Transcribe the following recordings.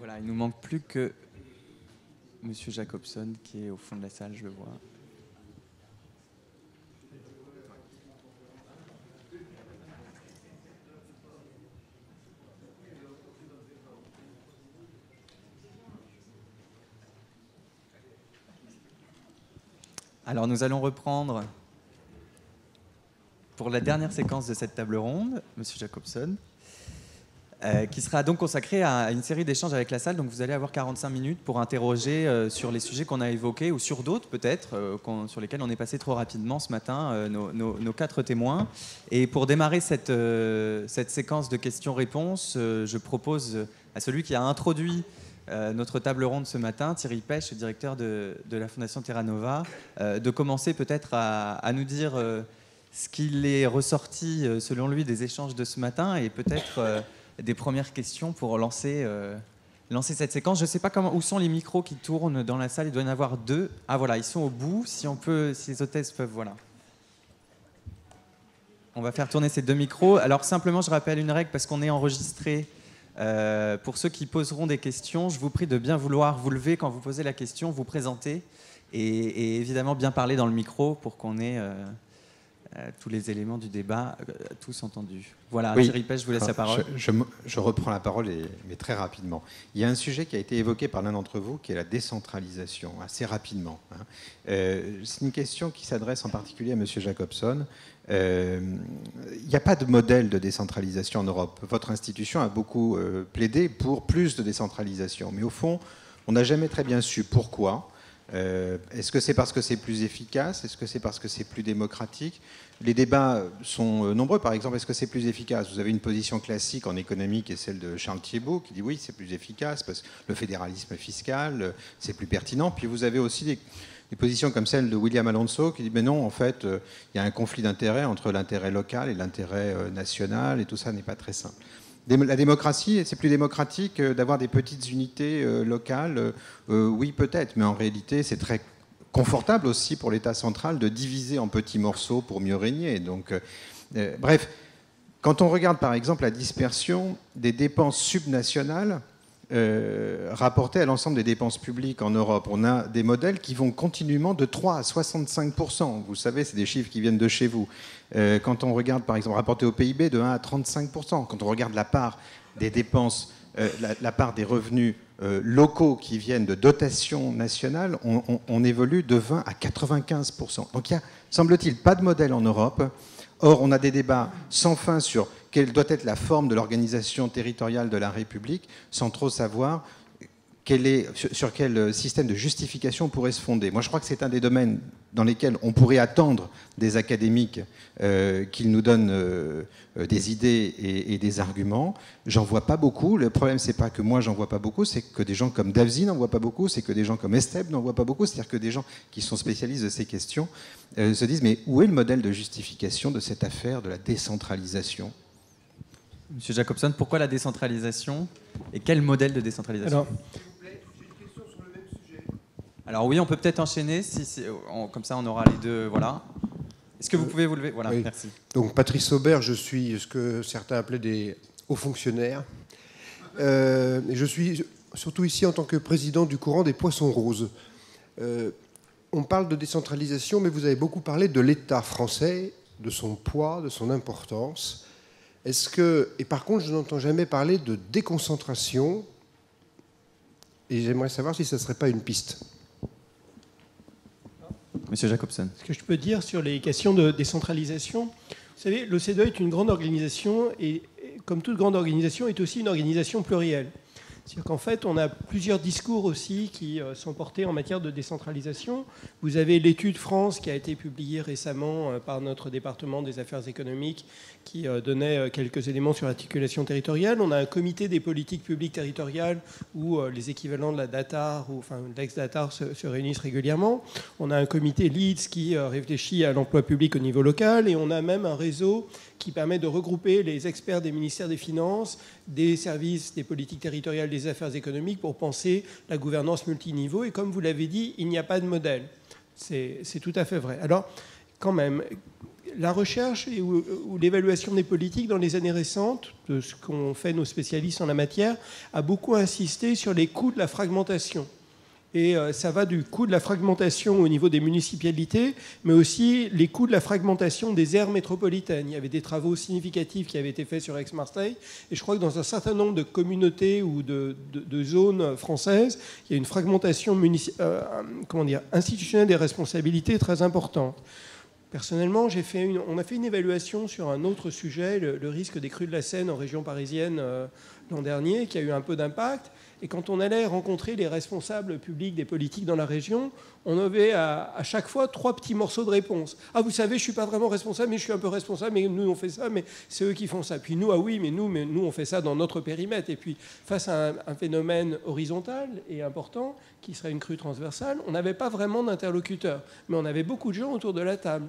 Voilà, il nous manque plus que Monsieur Jacobson qui est au fond de la salle, je le vois. Alors nous allons reprendre pour la dernière séquence de cette table ronde, Monsieur Jacobson, qui sera donc consacrée à une série d'échanges avec la salle. Donc vous allez avoir 45 minutes pour interroger sur les sujets qu'on a évoqués ou sur d'autres peut-être, sur lesquels on est passé trop rapidement ce matin, nos 4 témoins. Et pour démarrer cette séquence de questions-réponses, je propose à celui qui a introduit notre table ronde ce matin, Thierry Pêche, directeur de la Fondation Terra Nova, de commencer peut-être à nous dire ce qu'il est ressorti selon lui des échanges de ce matin et peut-être des premières questions pour lancer cette séquence. Je ne sais pas où sont les micros qui tournent dans la salle, il doit y en avoir 2. Ah voilà, ils sont au bout, si les hôtesses peuvent, voilà. On va faire tourner ces 2 micros. Alors simplement, je rappelle une règle parce qu'on est enregistré. Pour ceux qui poseront des questions, je vous prie de bien vouloir vous lever quand vous posez la question, vous présenter et évidemment bien parler dans le micro pour qu'on ait tous les éléments du débat tous entendus. Voilà, oui. Thierry Pêche, je vous laisse la parole. Je reprends la parole, mais très rapidement. Il y a un sujet qui a été évoqué par l'un d'entre vous, qui est la décentralisation, assez rapidement. C'est une question qui s'adresse en particulier à M. Jacobson. Il n'y a pas de modèle de décentralisation en Europe. Votre institution a beaucoup plaidé pour plus de décentralisation. Mais au fond, on n'a jamais très bien su pourquoi. Est-ce que c'est parce que c'est plus efficace? Est-ce que c'est parce que c'est plus démocratique? Les débats sont nombreux. Par exemple, est-ce que c'est plus efficace? Vous avez une position classique en économie qui est celle de Charles Thiébaut, qui dit oui, c'est plus efficace parce que le fédéralisme fiscal, c'est plus pertinent. Puis vous avez aussi des positions comme celle de William Alonso qui dit mais non, en fait, il y a un conflit d'intérêts entre l'intérêt local et l'intérêt national et tout ça n'est pas très simple. La démocratie, c'est plus démocratique d'avoir des petites unités locales? Oui, peut-être, mais en réalité, c'est très confortable aussi pour l'État central de diviser en petits morceaux pour mieux régner. Donc, bref, quand on regarde par exemple la dispersion des dépenses subnationales rapportées à l'ensemble des dépenses publiques en Europe, on a des modèles qui vont continuellement de 3 à 65%. Vous savez, c'est des chiffres qui viennent de chez vous. Quand on regarde, par exemple, rapporté au PIB, de 1 à 35%. Quand on regarde la part des dépenses, la part des revenus locaux qui viennent de dotations nationales, on évolue de 20 à 95%. Donc il n'y a, semble-t-il, pas de modèle en Europe. Or, on a des débats sans fin sur quelle doit être la forme de l'organisation territoriale de la République, sans trop savoir sur quel système de justification on pourrait se fonder. Moi, je crois que c'est un des domaines dans lesquels on pourrait attendre des académiques qu'ils nous donnent des idées et des arguments. J'en vois pas beaucoup. Le problème, c'est pas que moi, j'en vois pas beaucoup, c'est que des gens comme Davzi n'en voient pas beaucoup, c'est que des gens comme Esteb n'en voient pas beaucoup. C'est-à-dire que des gens qui sont spécialistes de ces questions se disent mais où est le modèle de justification de cette affaire de la décentralisation? Monsieur Jacobson, pourquoi la décentralisation et quel modèle de décentralisation? Alors oui, on peut peut-être enchaîner, comme ça on aura les 2, voilà. Est-ce que vous pouvez vous lever? Voilà, oui. Merci. Donc Patrice Aubert, je suis ce que certains appelaient des hauts fonctionnaires. Et je suis surtout ici en tant que président du courant des Poissons Roses. On parle de décentralisation, mais vous avez beaucoup parlé de l'État français, de son poids, de son importance. Et par contre, je n'entends jamais parler de déconcentration, et j'aimerais savoir si ça ne serait pas une piste. Monsieur Jacobson. Ce que je peux dire sur les questions de décentralisation, vous savez, l'OCDE est une grande organisation et, comme toute grande organisation, est aussi une organisation plurielle. C'est-à-dire qu'en fait, on a plusieurs discours aussi qui sont portés en matière de décentralisation. Vous avez l'étude France qui a été publiée récemment par notre département des affaires économiques qui donnait quelques éléments sur l'articulation territoriale. On a un comité des politiques publiques territoriales où les équivalents de la DATAR, ou enfin l'ex-DATAR se réunissent régulièrement. On a un comité LEADS qui réfléchit à l'emploi public au niveau local et on a même un réseau qui permet de regrouper les experts des ministères des Finances, des services des politiques territoriales, des affaires économiques pour penser la gouvernance multiniveau. Et comme vous l'avez dit, il n'y a pas de modèle. C'est tout à fait vrai. Alors, quand même, la recherche ou l'évaluation des politiques dans les années récentes, de ce qu'ont fait nos spécialistes en la matière, a beaucoup insisté sur les coûts de la fragmentation. Et ça va du coût de la fragmentation au niveau des municipalités, mais aussi les coûts de la fragmentation des aires métropolitaines. Il y avait des travaux significatifs qui avaient été faits sur Aix-Marseille, et je crois que dans un certain nombre de communautés ou de zones françaises, il y a une fragmentation institutionnelle des responsabilités très importante. Personnellement, on a fait une évaluation sur un autre sujet, le risque des crues de la Seine en région parisienne l'an dernier, qui a eu un peu d'impact. Et quand on allait rencontrer les responsables publics des politiques dans la région, on avait à chaque fois 3 petits morceaux de réponse. « Ah, vous savez, je ne suis pas vraiment responsable, mais je suis un peu responsable, mais nous, on fait ça, mais c'est eux qui font ça. » Puis nous, « Ah oui, mais nous, on fait ça dans notre périmètre. » Et puis, face à un phénomène horizontal et important, qui serait une crue transversale, on n'avait pas vraiment d'interlocuteur. Mais on avait beaucoup de gens autour de la table.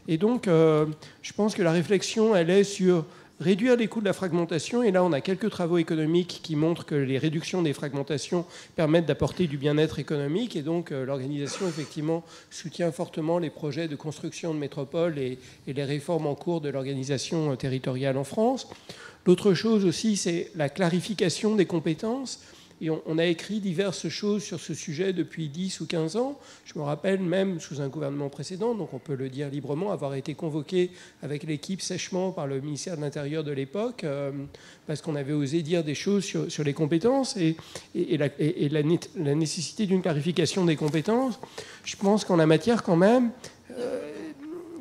Et donc, je pense que la réflexion, elle est sur réduire les coûts de la fragmentation, et là on a quelques travaux économiques qui montrent que les réductions des fragmentations permettent d'apporter du bien-être économique, et donc l'organisation effectivement soutient fortement les projets de construction de métropoles et les réformes en cours de l'organisation territoriale en France. L'autre chose aussi, c'est la clarification des compétences. Et on a écrit diverses choses sur ce sujet depuis 10 ou 15 ans. Je me rappelle même sous un gouvernement précédent, donc on peut le dire librement, avoir été convoqué avec l'équipe sèchement par le ministère de l'Intérieur de l'époque, parce qu'on avait osé dire des choses sur les compétences et la nécessité d'une clarification des compétences. Je pense qu'en la matière quand même...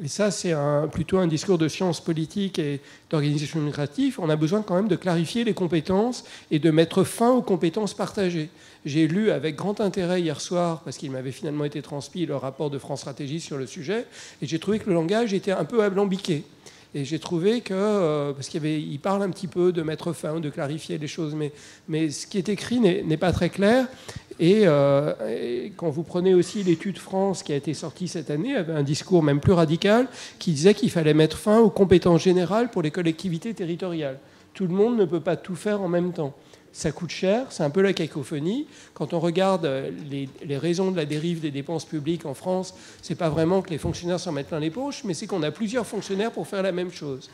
et ça, c'est plutôt un discours de sciences politiques et d'organisation administrative, on a besoin quand même de clarifier les compétences et de mettre fin aux compétences partagées. J'ai lu avec grand intérêt hier soir, parce qu'il m'avait finalement été transmis le rapport de France Stratégie sur le sujet, et j'ai trouvé que le langage était un peu alambiqué. Et j'ai trouvé que, parce qu'il parle un petit peu de mettre fin, de clarifier les choses, mais ce qui est écrit n'est pas très clair. Et quand vous prenez aussi l'étude France qui a été sortie cette année, avait un discours même plus radical qui disait qu'il fallait mettre fin aux compétences générales pour les collectivités territoriales. Tout le monde ne peut pas tout faire en même temps. Ça coûte cher, c'est un peu la cacophonie. Quand on regarde les raisons de la dérive des dépenses publiques en France, c'est pas vraiment que les fonctionnaires s'en mettent plein les poches, mais c'est qu'on a plusieurs fonctionnaires pour faire la même chose.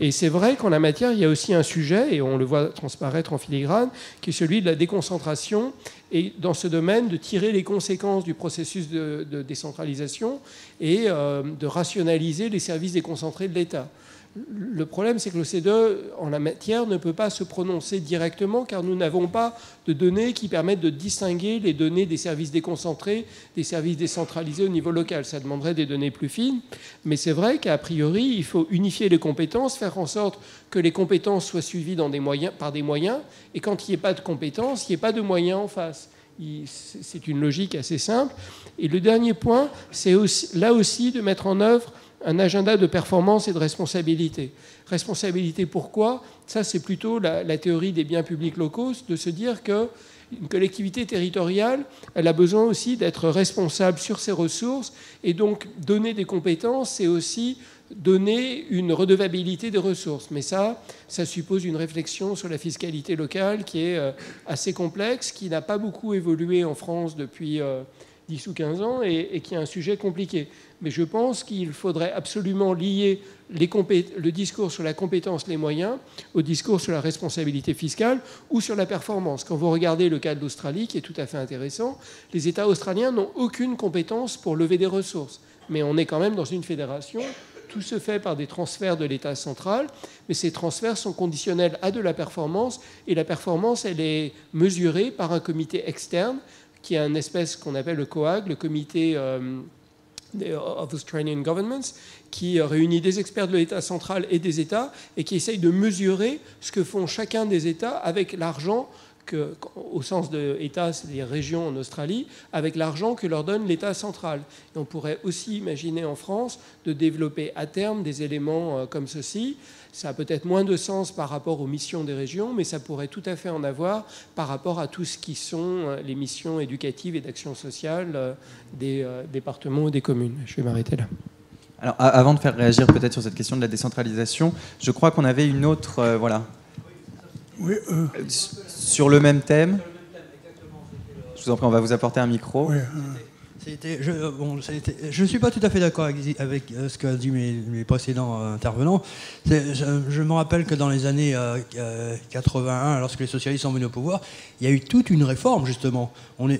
Et c'est vrai qu'en la matière, il y a aussi un sujet, et on le voit transparaître en filigrane, qui est celui de la déconcentration, et dans ce domaine, de tirer les conséquences du processus de décentralisation et de rationaliser les services déconcentrés de l'État. Le problème, c'est que l'OCDE, en la matière, ne peut pas se prononcer directement car nous n'avons pas de données qui permettent de distinguer les données des services déconcentrés des services décentralisés au niveau local. Ça demanderait des données plus fines. Mais c'est vrai qu'a priori, il faut unifier les compétences, faire en sorte que les compétences soient suivies par des moyens. Et quand il n'y ait pas de compétences, il n'y ait pas de moyens en face. C'est une logique assez simple. Et le dernier point, c'est là aussi de mettre en œuvre un agenda de performance et de responsabilité. Responsabilité, pourquoi ? Ça, c'est plutôt la théorie des biens publics locaux, de se dire qu'une collectivité territoriale, elle a besoin aussi d'être responsable sur ses ressources, et donc donner des compétences, c'est aussi donner une redevabilité des ressources. Mais ça suppose une réflexion sur la fiscalité locale qui est assez complexe, qui n'a pas beaucoup évolué en France depuis 10 ou 15 ans et qui est un sujet compliqué. Mais je pense qu'il faudrait absolument lier le discours sur la compétence, les moyens, au discours sur la responsabilité fiscale ou sur la performance. Quand vous regardez le cas de l'Australie, qui est tout à fait intéressant, les États australiens n'ont aucune compétence pour lever des ressources. Mais on est quand même dans une fédération. Tout se fait par des transferts de l'État central, mais ces transferts sont conditionnels à de la performance, et la performance, elle est mesurée par un comité externe, qui est une espèce qu'on appelle le COAG, le comité of Australian Governments, qui réunit des experts de l'État central et des États, et qui essaye de mesurer ce que font chacun des États avec l'argent, au sens de État, c'est-à-dire régions en Australie, avec l'argent que leur donne l'État central. Et on pourrait aussi imaginer en France de développer à terme des éléments comme ceci. Ça a peut-être moins de sens par rapport aux missions des régions, mais ça pourrait tout à fait en avoir par rapport à tout ce qui sont les missions éducatives et d'action sociale des départements ou des communes. Je vais m'arrêter là. Alors, avant de faire réagir peut-être sur cette question de la décentralisation, je crois qu'on avait une autre... voilà. Oui, sur le même thème. Je vous en prie, on va vous apporter un micro. Oui, Je ne suis pas tout à fait d'accord avec ce qu'ont dit mes précédents intervenants. Je me rappelle que dans les années 81, lorsque les socialistes sont venus au pouvoir, il y a eu toute une réforme, justement, du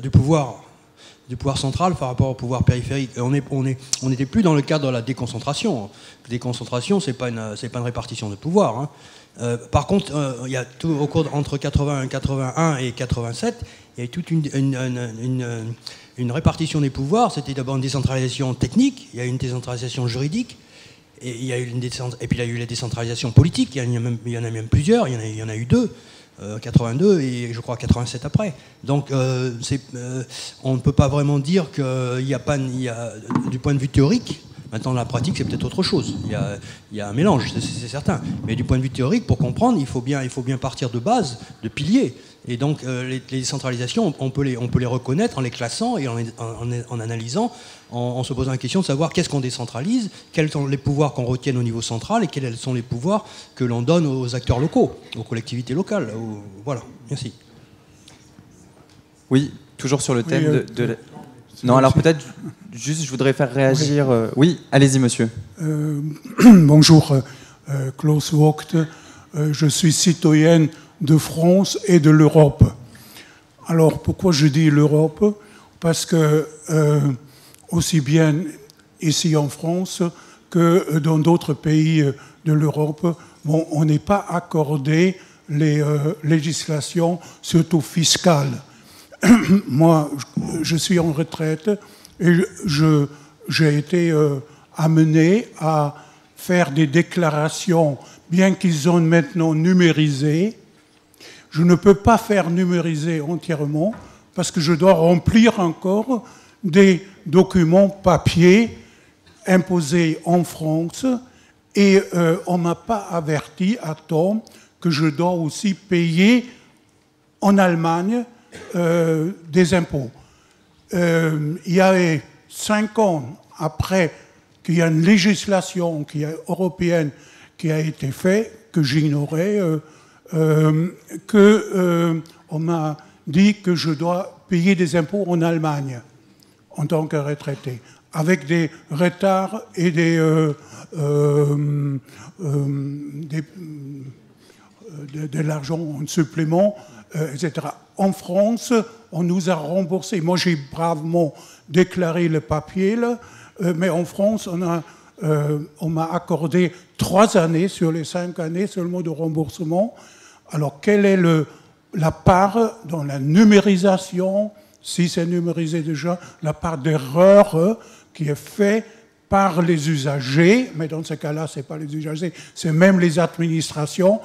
pouvoir central par rapport au pouvoir périphérique. On n'était plus dans le cadre de la déconcentration. Déconcentration, c'est pas une répartition de pouvoir, hein. Par contre, il y a tout au cours entre 81 et 87, il y a eu toute une répartition des pouvoirs. C'était d'abord une décentralisation technique, il y a eu une décentralisation juridique, et il y a eu et puis il y a eu la décentralisation politique. Il y en a même plusieurs. Il y en a eu deux. 82 et je crois 87 après. Donc on ne peut pas vraiment dire qu'il y a du point de vue théorique. Maintenant, la pratique, c'est peut-être autre chose. Il y a un mélange, c'est certain. Mais du point de vue théorique, pour comprendre, il faut bien partir de base, de piliers. Et donc, les décentralisations, on peut les reconnaître en les classant et en analysant, en se posant la question de savoir qu'est-ce qu'on décentralise, quels sont les pouvoirs qu'on retienne au niveau central et quels sont les pouvoirs que l'on donne aux acteurs locaux, aux collectivités locales. Voilà, merci. Oui, toujours sur le thème de la... Non, alors peut-être juste, je voudrais faire réagir... Oui, allez-y, monsieur. Bonjour, Klaus Vogt. Je suis citoyenne de France et de l'Europe. Alors, pourquoi je dis l'Europe? Parce que, aussi bien ici en France que dans d'autres pays de l'Europe, bon, on n'est pas accordé les législations, surtout fiscales. Moi, je suis en retraite et j'ai été amené à faire des déclarations, bien qu'ils ont maintenant numérisé. Je ne peux pas faire numériser entièrement parce que je dois remplir encore des documents papier imposés en France et on ne m'a pas averti à temps que je dois aussi payer en Allemagne des impôts. Il y a 5 ans après qu'il y a une législation européenne qui a été faite, que j'ignorais, on m'a dit que je dois payer des impôts en Allemagne en tant que retraité, avec des retards et de l'argent en supplément, etc. En France, on nous a remboursé. Moi, j'ai bravement déclaré le papier, là, mais en France, on m'a accordé 3 années sur les 5 années seulement de remboursement. Alors, quelle est la part dans la numérisation, si c'est numérisé déjà, la part d'erreur qui est faite par les usagers, mais dans ce cas-là, ce n'est pas les usagers, c'est même les administrations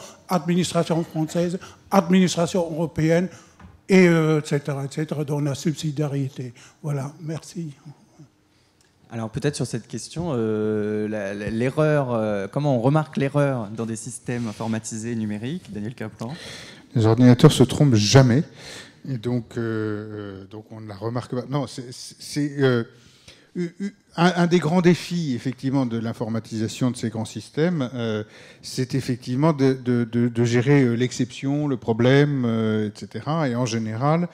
françaises, administration européenne, et etc., dans la subsidiarité. Voilà, merci. Alors peut-être sur cette question, l'erreur, comment on remarque l'erreur dans des systèmes informatisés numériques, Daniel Kaplan? Les ordinateurs se trompent jamais, et donc on ne la remarque pas. Non, c'est un des grands défis, effectivement, de l'informatisation de ces grands systèmes, c'est effectivement de gérer l'exception, le problème, etc. Et en général,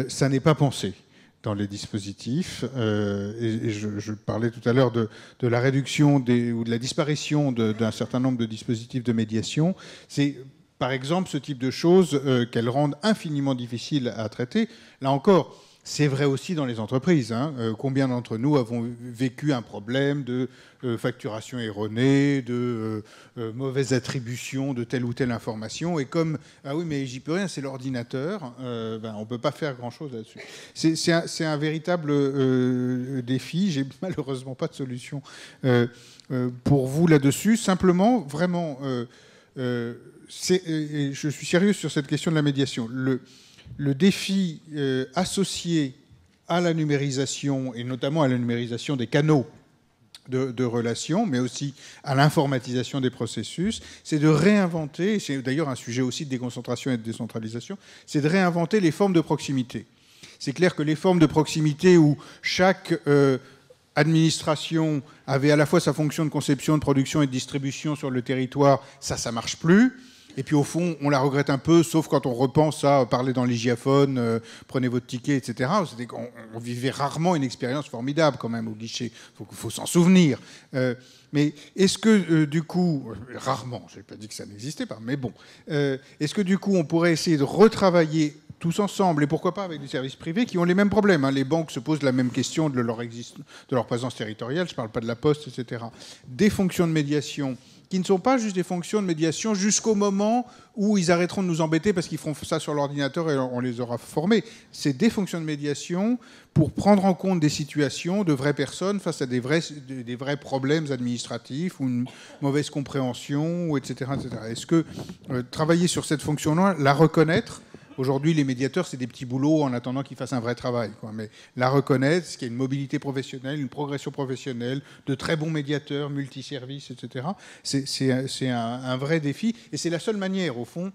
ça n'est pas pensé dans les dispositifs. Et je parlais tout à l'heure de la réduction ou de la disparition d'un certain nombre de dispositifs de médiation. C'est, par exemple, ce type de choses qu'elles rendent infiniment difficiles à traiter. Là encore, c'est vrai aussi dans les entreprises. Hein. Combien d'entre nous avons vécu un problème de facturation erronée, de mauvaise attribution de telle ou telle information, et comme « Ah oui, mais j'y peux rien, c'est l'ordinateur on ne peut pas faire grand-chose là-dessus ». C'est un véritable défi. J'ai malheureusement pas de solution pour vous là-dessus. Simplement, vraiment, je suis sérieux sur cette question de la médiation. Le défi associé à la numérisation, et notamment à la numérisation des canaux de relations, mais aussi à l'informatisation des processus, c'est de réinventer, c'est d'ailleurs un sujet aussi de déconcentration et de décentralisation, c'est de réinventer les formes de proximité. C'est clair que les formes de proximité où chaque administration avait à la fois sa fonction de conception, de production et de distribution sur le territoire, ça marche plus. Et puis au fond, on la regrette un peu, sauf quand on repense à parler dans les giaphones, prenez votre ticket, etc. C'était on vivait rarement une expérience formidable quand même au guichet. Faut s'en souvenir. Mais est-ce que, du coup, rarement, je n'ai pas dit que ça n'existait pas, mais bon, est-ce que, du coup, on pourrait essayer de retravailler tous ensemble, et pourquoi pas avec des services privés qui ont les mêmes problèmes, hein. Les banques se posent la même question de leur présence territoriale, je ne parle pas de la poste, etc. Des fonctions de médiation qui ne sont pas juste des fonctions de médiation jusqu'au moment où ils arrêteront de nous embêter parce qu'ils feront ça sur l'ordinateur et on les aura formés. C'est des fonctions de médiation pour prendre en compte des situations de vraies personnes face à des vrais problèmes administratifs ou une mauvaise compréhension, etc., etc. Est-ce que travailler sur cette fonction-là, la reconnaître? Aujourd'hui, les médiateurs, c'est des petits boulots en attendant qu'ils fassent un vrai travail, quoi. Mais la reconnaître, qu'il y a une mobilité professionnelle, une progression professionnelle, de très bons médiateurs, multiservices, etc., c'est un vrai défi. Et c'est la seule manière, au fond,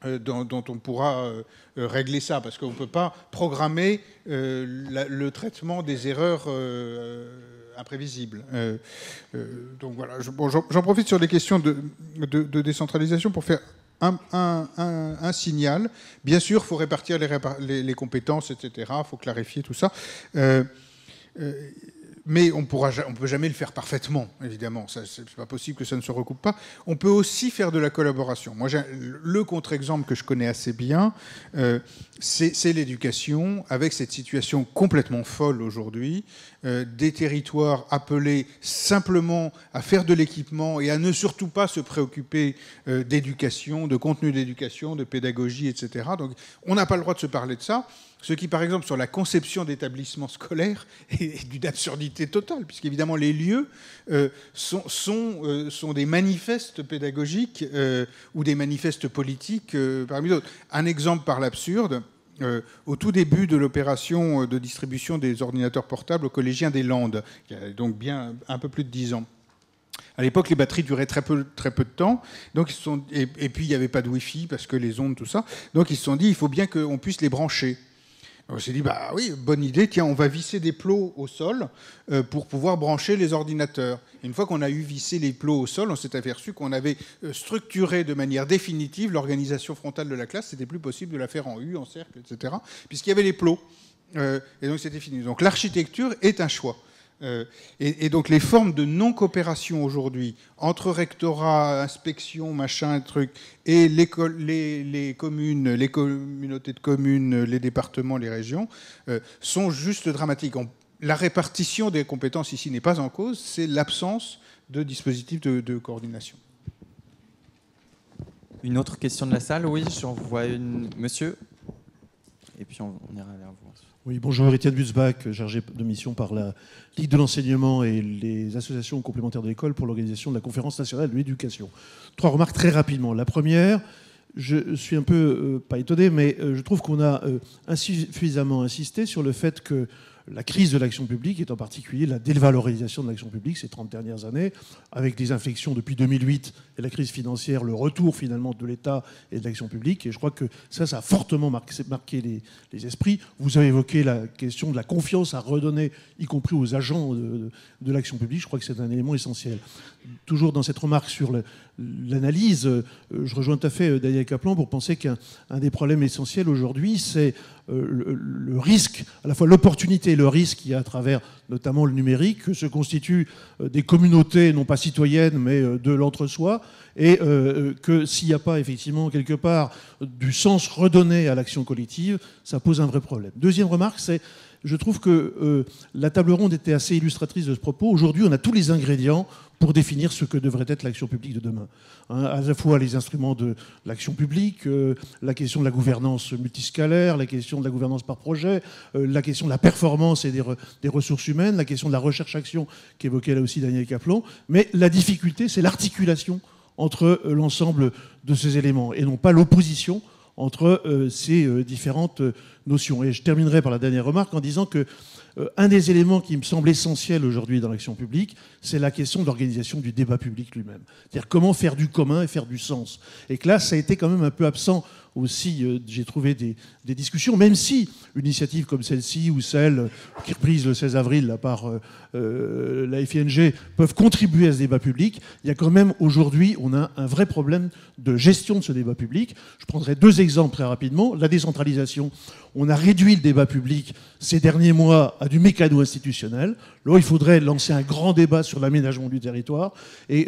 dont on pourra régler ça. Parce qu'on ne peut pas programmer le traitement des erreurs imprévisibles. Donc voilà, j'en profite sur les questions de décentralisation pour faire un signal. Bien sûr, il faut répartir les compétences, etc. Il faut clarifier tout ça. Mais on ne peut jamais le faire parfaitement, évidemment. Ce n'est pas possible que ça ne se recoupe pas. On peut aussi faire de la collaboration. Moi, le contre-exemple que je connais assez bien, c'est l'éducation, avec cette situation complètement folle aujourd'hui, des territoires appelés simplement à faire de l'équipement et à ne surtout pas se préoccuper d'éducation, de contenu d'éducation, de pédagogie, etc. Donc, on n'a pas le droit de se parler de ça. Ce qui, par exemple, sur la conception d'établissements scolaires est d'une absurdité totale, puisqu'évidemment, les lieux sont des manifestes pédagogiques ou des manifestes politiques parmi d'autres. Un exemple par l'absurde, au tout début de l'opération de distribution des ordinateurs portables aux collégiens des Landes, qui a donc bien un peu plus de 10 ans. À l'époque, les batteries duraient très peu de temps, donc et puis il n'y avait pas de Wi-Fi, parce que les ondes, tout ça. Donc ils se sont dit, il faut bien qu'on puisse les brancher. On s'est dit, bah oui, bonne idée, tiens, on va visser des plots au sol pour pouvoir brancher les ordinateurs. Et une fois qu'on a eu vissé les plots au sol, on s'est aperçu qu'on avait structuré de manière définitive l'organisation frontale de la classe. C'était plus possible de la faire en U, en cercle, etc., puisqu'il y avait les plots. Et donc c'était fini. Donc l'architecture est un choix. Et donc les formes de non-coopération aujourd'hui entre rectorat, inspection, machin, truc, et les communes, les communautés de communes, les départements, les régions, sont juste dramatiques. La répartition des compétences ici n'est pas en cause, c'est l'absence de dispositifs de coordination. Une autre question de la salle? Oui, j'en vois une. Monsieur? Et puis on ira vers vous. Oui, bonjour, Étienne Butzbach, chargé de mission par la Ligue de l'enseignement et les associations complémentaires de l'école pour l'organisation de la Conférence nationale de l'éducation. 3 remarques très rapidement. La première, je suis un peu, pas étonné, mais je trouve qu'on a insuffisamment insisté sur le fait que la crise de l'action publique, et en particulier la dévalorisation de l'action publique ces 30 dernières années, avec des inflexions depuis 2008 et la crise financière, le retour finalement de l'État et de l'action publique. Et je crois que ça a fortement marqué les esprits. Vous avez évoqué la question de la confiance à redonner, y compris aux agents de l'action publique. Je crois que c'est un élément essentiel. Toujours dans cette remarque sur l'analyse, je rejoins tout à fait Daniel Kaplan pour penser qu'un des problèmes essentiels aujourd'hui, c'est le risque, à la fois l'opportunité et le risque qu'il y a à travers notamment le numérique, que se constituent des communautés non pas citoyennes mais de l'entre-soi, et que s'il n'y a pas effectivement quelque part du sens redonné à l'action collective, ça pose un vrai problème. Deuxième remarque, c'est je trouve que la table ronde était assez illustratrice de ce propos. Aujourd'hui, on a tous les ingrédients pour définir ce que devrait être l'action publique de demain. À la fois les instruments de l'action publique, la question de la gouvernance multiscalaire, la question de la gouvernance par projet, la question de la performance et des ressources humaines, la question de la recherche-action qu'évoquait là aussi Daniel Kaplan. Mais la difficulté, c'est l'articulation entre l'ensemble de ces éléments et non pas l'opposition entre ces différentes notions. Et je terminerai par la dernière remarque en disant que un des éléments qui me semble essentiel aujourd'hui dans l'action publique, c'est la question de l'organisation du débat public lui-même. C'est-à-dire comment faire du commun et faire du sens. Et que là, ça a été quand même un peu absent aussi, j'ai trouvé des discussions, même si une initiative comme celle-ci ou celle qui est reprise le 16 avril là, par la FING peuvent contribuer à ce débat public, il y a quand même aujourd'hui, on a un vrai problème de gestion de ce débat public. Je prendrai 2 exemples très rapidement. La décentralisation, on a réduit le débat public ces derniers mois à du mécano institutionnel. Là, il faudrait lancer un grand débat sur l'aménagement du territoire, et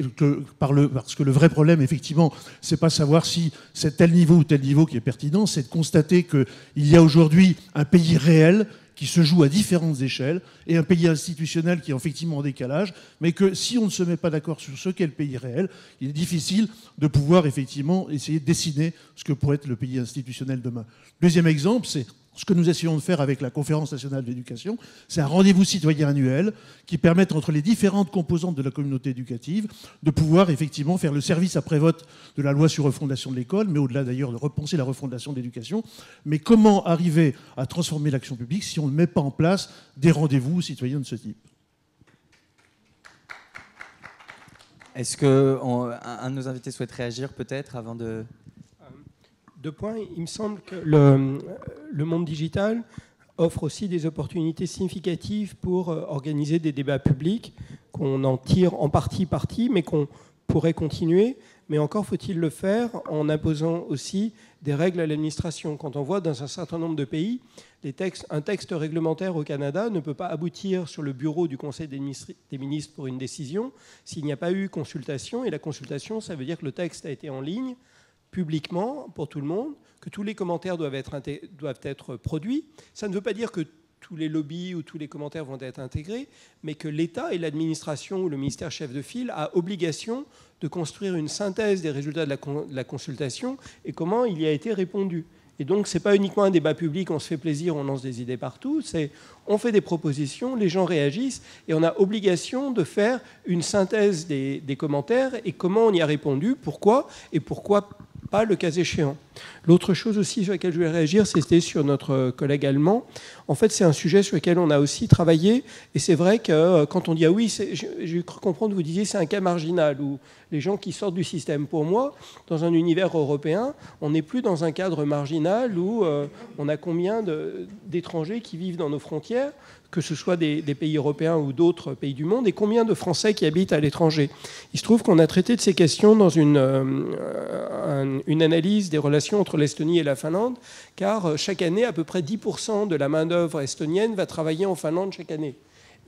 parce que le vrai problème, effectivement, c'est pas savoir si c'est tel niveau ou tel niveau qui est pertinent, c'est de constater qu'il y a aujourd'hui un pays réel qui se joue à différentes échelles, et un pays institutionnel qui est effectivement en décalage, mais que si on ne se met pas d'accord sur ce qu'est le pays réel, il est difficile de pouvoir effectivement essayer de dessiner ce que pourrait être le pays institutionnel demain. Deuxième exemple, c'est ce que nous essayons de faire avec la Conférence nationale de l'éducation. C'est un rendez-vous citoyen annuel qui permet, entre les différentes composantes de la communauté éducative, de pouvoir effectivement faire le service après-vote de la loi sur refondation de l'école, mais au-delà d'ailleurs de repenser la refondation de l'éducation. Mais comment arriver à transformer l'action publique si on ne met pas en place des rendez-vous citoyens de ce type ? Est-ce qu'un de nos invités souhaite réagir peut-être avant de... 2 points. Il me semble que le monde digital offre aussi des opportunités significatives pour organiser des débats publics, qu'on en tire en partie, mais qu'on pourrait continuer. Mais encore faut-il le faire en imposant aussi des règles à l'administration. Quand on voit dans un certain nombre de pays, un texte réglementaire au Canada ne peut pas aboutir sur le bureau du Conseil des ministres pour une décision s'il n'y a pas eu consultation. Et la consultation, ça veut dire que le texte a été en ligne, publiquement, pour tout le monde, que tous les commentaires doivent être produits. Ça ne veut pas dire que tous les lobbies ou tous les commentaires vont être intégrés, mais que l'État et l'administration ou le ministère chef de file a obligation de construire une synthèse des résultats de la consultation et comment il y a été répondu. Et donc, ce n'est pas uniquement un débat public, on se fait plaisir, on lance des idées partout, on fait des propositions, les gens réagissent, et on a obligation de faire une synthèse des commentaires et comment on y a répondu, pourquoi, et pourquoi pas le cas échéant. L'autre chose aussi sur laquelle je voulais réagir, c'était sur notre collègue allemand. En fait, c'est un sujet sur lequel on a aussi travaillé, et c'est vrai que quand on dit « ah oui, j'ai cru comprendre, vous disiez c'est un cas marginal », ou les gens qui sortent du système. Pour moi, dans un univers européen, on n'est plus dans un cadre marginal où on a combien d'étrangers qui vivent dans nos frontières, que ce soit des pays européens ou d'autres pays du monde, et combien de Français qui habitent à l'étranger. Il se trouve qu'on a traité de ces questions dans une analyse des relations entre l'Estonie et la Finlande, car chaque année, à peu près 10% de la main-d'œuvre estonienne va travailler en Finlande chaque année.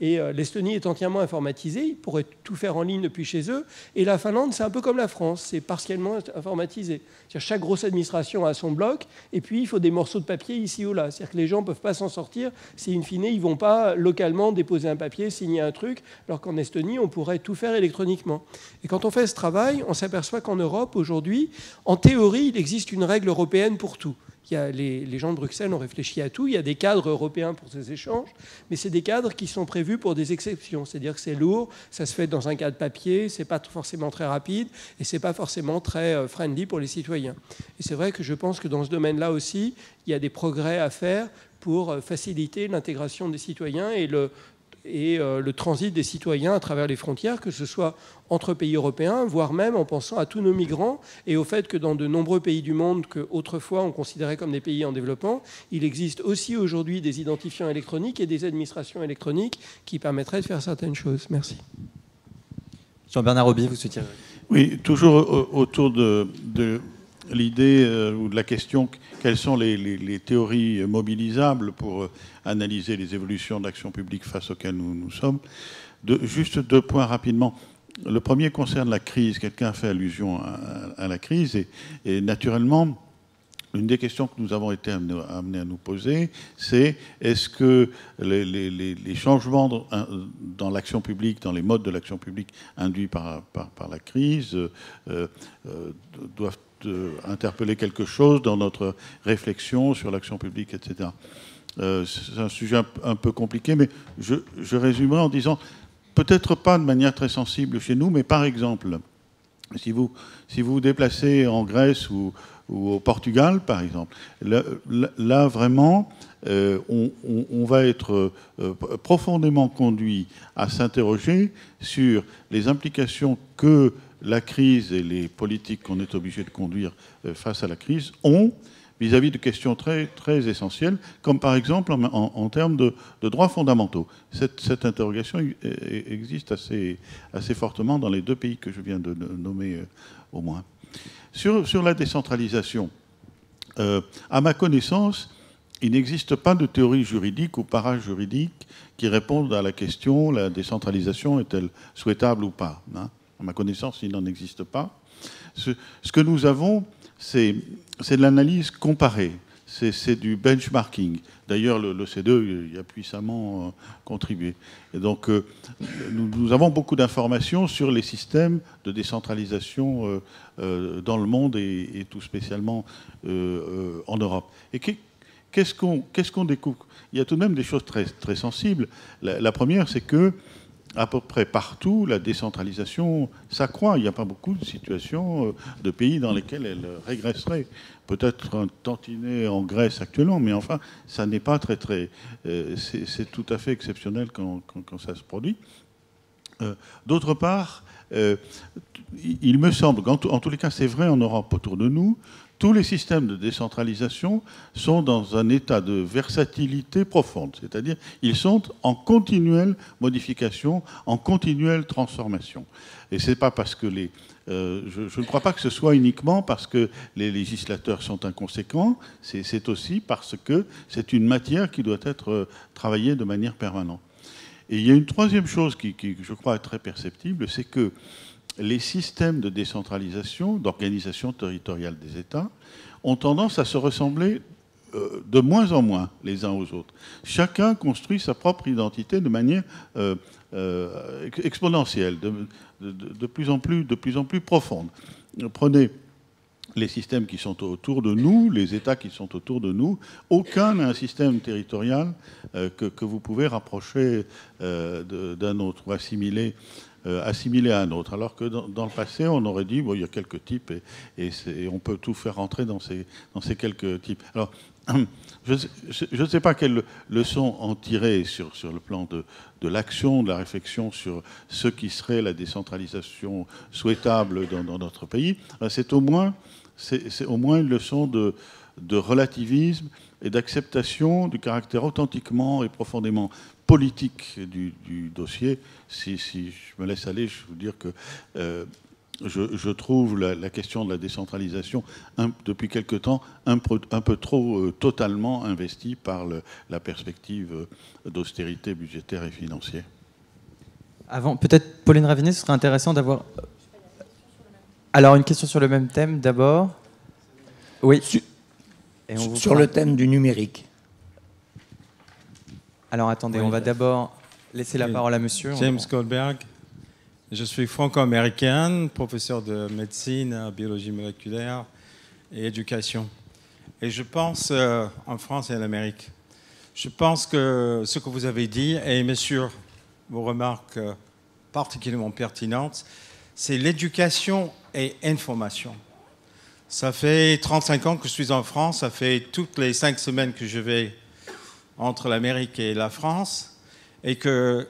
Et l'Estonie est entièrement informatisée, ils pourraient tout faire en ligne depuis chez eux. Et la Finlande, c'est un peu comme la France, c'est partiellement informatisé. C'est-à-dire chaque grosse administration a son bloc, et puis il faut des morceaux de papier ici ou là. C'est-à-dire que les gens ne peuvent pas s'en sortir si, in fine, ils ne vont pas localement déposer un papier, signer un truc, alors qu'en Estonie, on pourrait tout faire électroniquement. Et quand on fait ce travail, on s'aperçoit qu'en Europe, aujourd'hui, en théorie, il existe une règle européenne pour tout. Les gens de Bruxelles ont réfléchi à tout. Il y a des cadres européens pour ces échanges, mais c'est des cadres qui sont prévus pour des exceptions. C'est-à-dire que c'est lourd, ça se fait dans un cadre papier, c'est pas forcément très rapide et c'est pas forcément très friendly pour les citoyens. Et c'est vrai que je pense que dans ce domaine-là aussi, il y a des progrès à faire pour faciliter l'intégration des citoyens et le transit des citoyens à travers les frontières, que ce soit entre pays européens, voire même en pensant à tous nos migrants et au fait que dans de nombreux pays du monde qu'autrefois on considérait comme des pays en développement, il existe aussi aujourd'hui des identifiants électroniques et des administrations électroniques qui permettraient de faire certaines choses. Merci. Jean-Bernard Roby, vous souhaitiez... Oui, toujours autour de l'idée ou de la question, quelles sont les théories mobilisables pour analyser les évolutions de l'action publique face auxquelles nous sommes. Juste 2 points rapidement. Le premier concerne la crise. Quelqu'un a fait allusion à la crise et naturellement, une des questions que nous avons été amenés à nous poser, c'est est-ce que les changements dans l'action publique, dans les modes de l'action publique induits par la crise doivent interpeller quelque chose dans notre réflexion sur l'action publique, etc. C'est un sujet un peu compliqué, mais je résumerai en disant, peut-être pas de manière très sensible chez nous, mais par exemple, si vous vous déplacez en Grèce ou au Portugal, par exemple, là vraiment, on va être profondément conduit à s'interroger sur les implications que la crise et les politiques qu'on est obligé de conduire face à la crise ont vis-à-vis de questions très, très essentielles, comme par exemple en termes de droits fondamentaux. Cette interrogation existe assez fortement dans les deux pays que je viens de nommer au moins. Sur la décentralisation, à ma connaissance, il n'existe pas de théorie juridique ou parajuridique qui réponde à la question la décentralisation est-elle souhaitable ou pas, hein? À ma connaissance, il n'en existe pas. Ce que nous avons, c'est de l'analyse comparée, c'est du benchmarking. D'ailleurs, l'OCDE y a puissamment contribué. Et donc, nous avons beaucoup d'informations sur les systèmes de décentralisation dans le monde et tout spécialement en Europe. Et qu'est-ce qu'on découvre? Il y a tout de même des choses très, très sensibles. La première, c'est que à peu près partout, la décentralisation s'accroît. Il n'y a pas beaucoup de situations de pays dans lesquels elle régresserait. Peut-être un tantinet en Grèce actuellement, mais enfin, ça n'est pas très, très... c'est tout à fait exceptionnel quand ça se produit. D'autre part, il me semble qu'en tous les cas, c'est vrai en Europe autour de nous, tous les systèmes de décentralisation sont dans un état de versatilité profonde, c'est-à-dire ils sont en continuelle modification, en continuelle transformation. Et c'est pas parce que je ne crois pas que ce soit uniquement parce que les législateurs sont inconséquents, c'est aussi parce que c'est une matière qui doit être travaillée de manière permanente. Et il y a une troisième chose qui je crois, est très perceptible, c'est que les systèmes de décentralisation, d'organisation territoriale des États, ont tendance à se ressembler de moins en moins les uns aux autres. Chacun construit sa propre identité de manière exponentielle, de plus en plus profonde. Prenez les systèmes qui sont autour de nous, les États qui sont autour de nous, aucun n'a un système territorial que vous pouvez rapprocher d'un autre ou assimiler à un autre. Alors que dans le passé, on aurait dit, bon, il y a quelques types et on peut tout faire rentrer dans ces quelques types. Alors, je ne sais pas quelle leçon en tirer sur le plan de l'action, de la réflexion sur ce qui serait la décentralisation souhaitable dans notre pays. C'est au moins une leçon de relativisme et d'acceptation du caractère authentiquement et profondément politique du dossier. Si je me laisse aller, je vais vous dire que je trouve la question de la décentralisation depuis quelque temps un peu trop totalement investie par la perspective d'austérité budgétaire et financière. Avant, peut-être Pauline Ravinet, ce serait intéressant d'avoir... Alors, une question sur le même thème d'abord. Oui. Et sur le thème du numérique. Alors attendez, on va d'abord laisser la parole à monsieur. James Goldberg. Je suis franco-américain, professeur de médecine, biologie moléculaire et éducation. Et je pense en France et en Amérique. Je pense que ce que vous avez dit, et bien sûr vos remarques particulièrement pertinentes, c'est l'éducation et information. Ça fait 35 ans que je suis en France, ça fait toutes les 5 semaines que je vais entre l'Amérique et la France, et que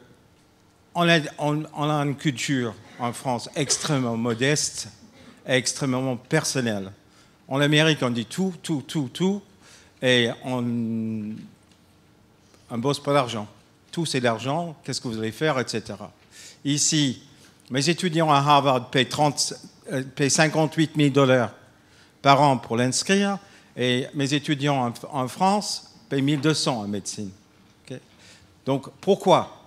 on a une culture en France extrêmement modeste et extrêmement personnelle. En Amérique, on dit tout, et on bosse pas d'argent. Tout, c'est l'argent, qu'est-ce que vous allez faire, etc. Ici, mes étudiants à Harvard paient 58 000 $ par an pour l'inscrire, et mes étudiants en France paye 1200 en médecine. Okay. Donc, pourquoi?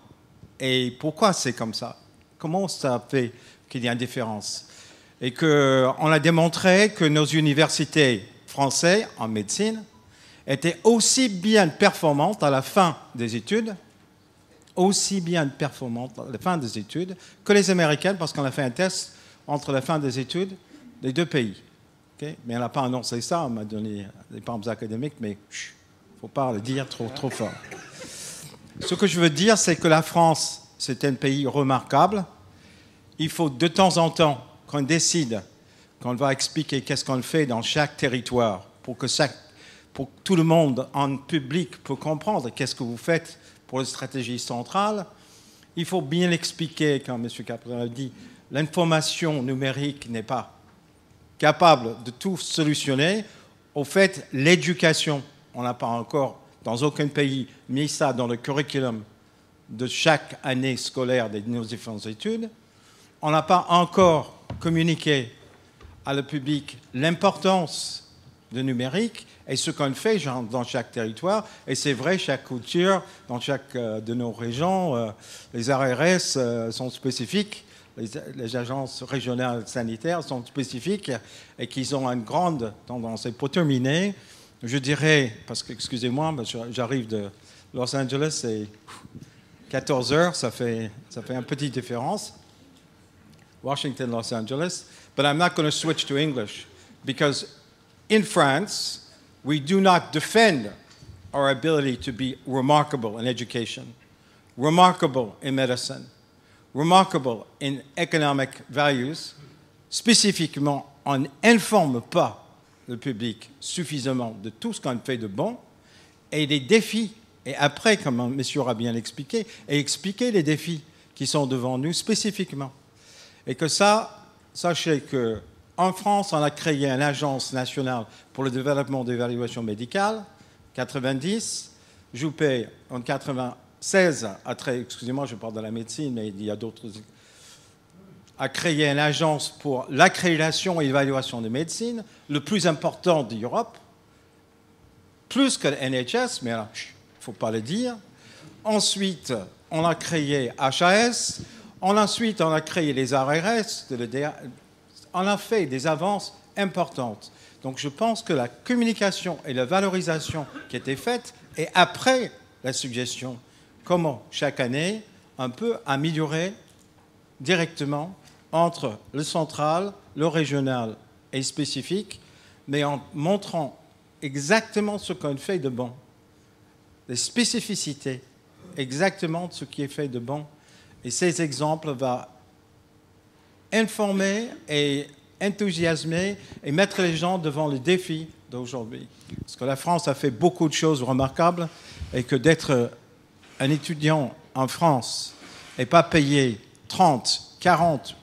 Et pourquoi c'est comme ça? Comment ça fait qu'il y a une différence? Et qu'on a démontré que nos universités françaises en médecine étaient aussi bien performantes à la fin des études, que les américaines, parce qu'on a fait un test entre la fin des études des deux pays. Okay. Mais on n'a pas annoncé ça, on m'a donné des palmes académiques, mais... il ne faut pas le dire trop fort. Ce que je veux dire, c'est que la France, c'est un pays remarquable. Il faut de temps en temps qu'on décide, qu'on va expliquer qu'est-ce qu'on fait dans chaque territoire pour que tout le monde en public peut comprendre qu'est-ce que vous faites pour la stratégie centrale. Il faut bien l'expliquer, comme M. Capron a dit, l'information numérique n'est pas capable de tout solutionner, au fait, l'éducation, on n'a pas encore, dans aucun pays, mis ça dans le curriculum de chaque année scolaire de nos différentes études. On n'a pas encore communiqué à le public l'importance du numérique et ce qu'on fait dans chaque territoire. Et c'est vrai, chaque culture, dans chaque de nos régions, les ARS sont spécifiques, les agences régionales sanitaires sont spécifiques et qu'ils ont une grande tendance. Et pour terminer, je dirais, parce que, excusez-moi, j'arrive de Los Angeles, c'est 14 heures, ça fait une petite différence. Washington, Los Angeles. But I'm not going to switch to English because in France, we do not defend our ability to be remarkable in education, remarkable in medicine, remarkable in economic values. Spécifiquement, on n'informe pas le public suffisamment de tout ce qu'on fait de bon et des défis. Et après, comme M. a bien expliqué, et expliquer les défis qui sont devant nous spécifiquement. Et que ça, sachez qu'en France, on a créé une agence nationale pour le développement d'évaluation médicale, 90. Juppé, en 96, excusez-moi, je parle de la médecine, mais il y a d'autres, a créé une agence pour l'accréditation et l'évaluation de médecine, le plus important d'Europe, plus que le NHS, mais là, il ne faut pas le dire. Ensuite, on a créé HAS. Ensuite, on a créé les ARS, on a fait des avances importantes. Donc je pense que la communication et la valorisation qui étaient faites, et après la suggestion, comment chaque année on peut améliorer directement entre le central, le régional et spécifique, mais en montrant exactement ce qu'on fait de bon, les spécificités, exactement ce qui est fait de bon. Et ces exemples vont informer et enthousiasmer et mettre les gens devant le défi d'aujourd'hui. Parce que la France a fait beaucoup de choses remarquables et que d'être un étudiant en France et pas payer 30, 40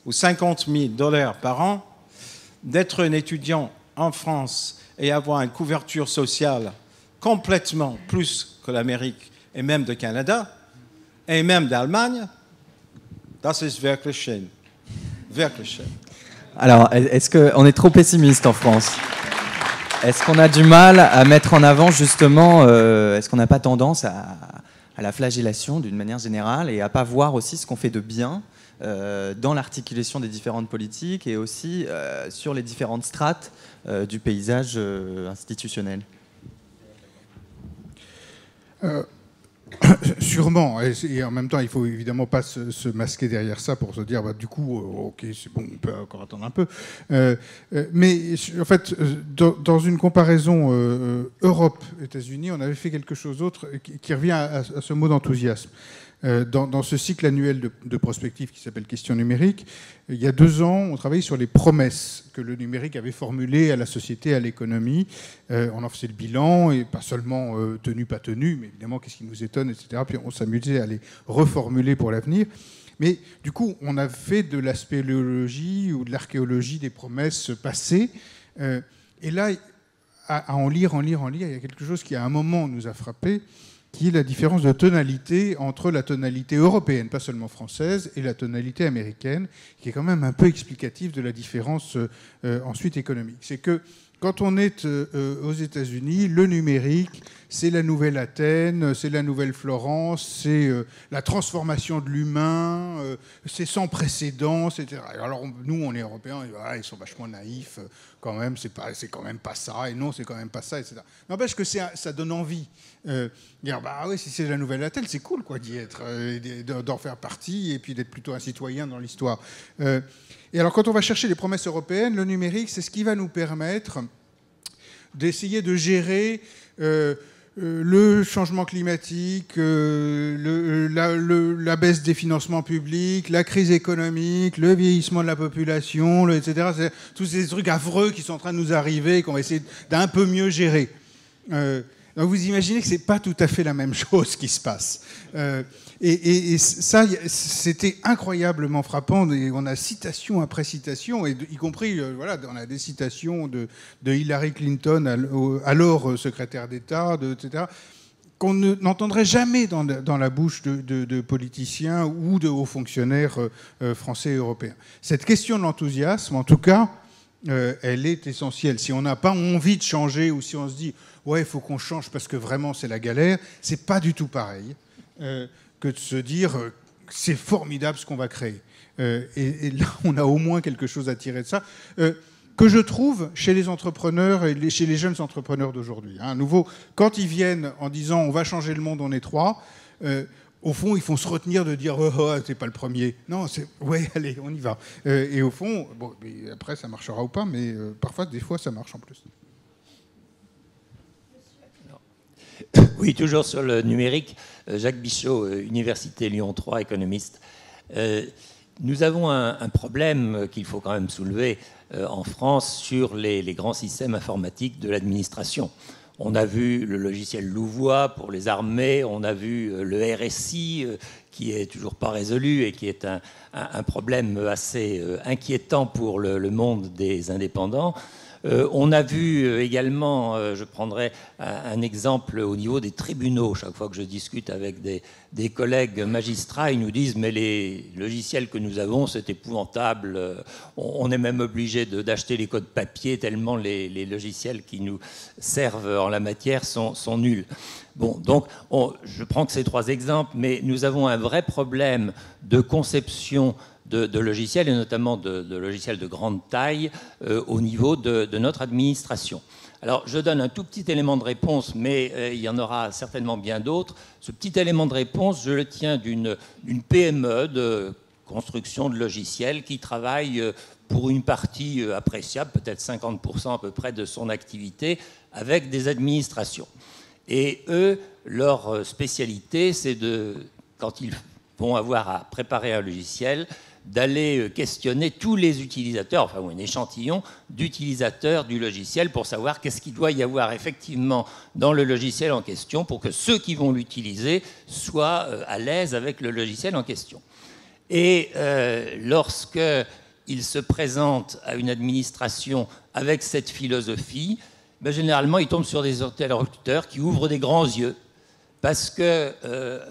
ou 50 000 $ par an, d'être un étudiant en France et avoir une couverture sociale complètement plus que l'Amérique et même de Canada, et même d'Allemagne, das ist wirklich schön. Wirklich schön. Alors, est-ce qu'on est trop pessimiste en France? Est-ce qu'on a du mal à mettre en avant justement, est-ce qu'on n'a pas tendance à la flagellation d'une manière générale et à pas voir aussi ce qu'on fait de bien dans l'articulation des différentes politiques et aussi sur les différentes strates du paysage institutionnel? Sûrement, et en même temps, il ne faut évidemment pas se masquer derrière ça pour se dire, bah, du coup, ok, c'est bon, on peut encore attendre un peu. Mais en fait, dans une comparaison Europe-États-Unis, on avait fait quelque chose d'autre qui revient à ce mot d'enthousiasme. Dans ce cycle annuel de prospective qui s'appelle Questions numériques, il y a 2 ans, on travaillait sur les promesses que le numérique avait formulées à la société, à l'économie. On en faisait le bilan, et pas seulement tenu, pas tenu, mais évidemment, qu'est-ce qui nous étonne, etc. Puis on s'amusait à les reformuler pour l'avenir. Mais du coup, on a fait de la spéléologie ou de l'archéologie des promesses passées. Et là, à en lire, il y a quelque chose qui, à un moment, nous a frappé, qui est la différence de tonalité entre la tonalité européenne, pas seulement française, et la tonalité américaine, qui est quand même un peu explicative de la différence ensuite économique. C'est que quand on est aux États-Unis, le numérique, c'est la nouvelle Athènes, c'est la nouvelle Florence, c'est la transformation de l'humain, c'est sans précédent, etc. Alors nous, on est Européens, ils sont vachement naïfs, quand même, c'est quand même pas ça, et non, c'est quand même pas ça, etc. N'empêche que ça donne envie. Dire, bah oui, si c'est la nouvelle Athènes, c'est cool quoi, d'y être, d'en faire partie, et puis d'être plutôt un citoyen dans l'histoire. Et alors, quand on va chercher les promesses européennes, le numérique, c'est ce qui va nous permettre d'essayer de gérer le changement climatique, la baisse des financements publics, la crise économique, le vieillissement de la population, etc. C'est tous ces trucs affreux qui sont en train de nous arriver et qu'on va essayer d'un peu mieux gérer. Donc vous imaginez que ce n'est pas tout à fait la même chose qui se passe. Et ça, c'était incroyablement frappant. Et on a citation après citation, y compris, voilà, on a des citations de Hillary Clinton, alors secrétaire d'État, etc., qu'on n'entendrait jamais dans la bouche de politiciens ou de hauts fonctionnaires français et européens. Cette question de l'enthousiasme, en tout cas, elle est essentielle. Si on n'a pas envie de changer ou si on se dit « ouais, il faut qu'on change parce que vraiment c'est la galère », c'est pas du tout pareil que de se dire « c'est formidable ce qu'on va créer ». Et là, on a au moins quelque chose à tirer de ça. Que je trouve chez les entrepreneurs et chez les jeunes entrepreneurs d'aujourd'hui. À nouveau, quand ils viennent en disant « on va changer le monde, on est trois », au fond, il faut se retenir de dire « oh, t'es pas le premier ». Non, c'est « ouais, allez, on y va ». Et au fond, bon, après, ça marchera ou pas, mais parfois, des fois, ça marche en plus. Oui, toujours sur le numérique. Jacques Bichot, Université Lyon 3, économiste. Nous avons un problème qu'il faut quand même soulever en France sur les grands systèmes informatiques de l'administration. On a vu le logiciel Louvois pour les armées, on a vu le RSI qui est toujours pas résolu et qui est un problème assez inquiétant pour le monde des indépendants. On a vu également, je prendrai un exemple au niveau des tribunaux. Chaque fois que je discute avec des collègues magistrats, ils nous disent « mais les logiciels que nous avons, c'est épouvantable. On est même obligé d'acheter les codes papier tellement les logiciels qui nous servent en la matière sont nuls. » Bon, donc, je prends que ces trois exemples, mais nous avons un vrai problème de conception de logiciels, et notamment de logiciels de grande taille, au niveau de notre administration. Alors, je donne un tout petit élément de réponse, mais il y en aura certainement bien d'autres. Ce petit élément de réponse, je le tiens d'une PME de construction de logiciels qui travaille pour une partie appréciable, peut-être 50% à peu près de son activité, avec des administrations. Et eux, leur spécialité, c'est quand ils vont avoir à préparer un logiciel, d'aller questionner tous les utilisateurs, enfin un échantillon d'utilisateurs du logiciel pour savoir qu'est-ce qu'il doit y avoir effectivement dans le logiciel en question pour que ceux qui vont l'utiliser soient à l'aise avec le logiciel en question. Et lorsqu'ils se présentent à une administration avec cette philosophie, ben, généralement ils tombent sur des interlocuteurs qui ouvrent des grands yeux parce que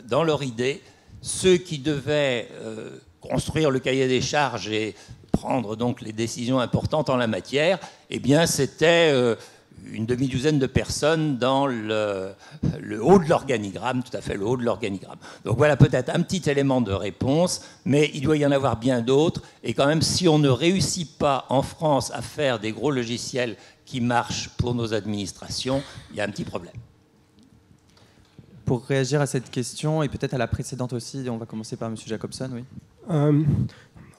dans leur idée, ceux qui devaient construire le cahier des charges et prendre donc les décisions importantes en la matière, eh bien c'était une demi-douzaine de personnes dans le haut de l'organigramme, tout à fait le haut de l'organigramme. Donc voilà peut-être un petit élément de réponse, mais il doit y en avoir bien d'autres. Et quand même, si on ne réussit pas en France à faire des gros logiciels qui marchent pour nos administrations, il y a un petit problème. Pour réagir à cette question, et peut-être à la précédente aussi, on va commencer par M. Jacobson, oui.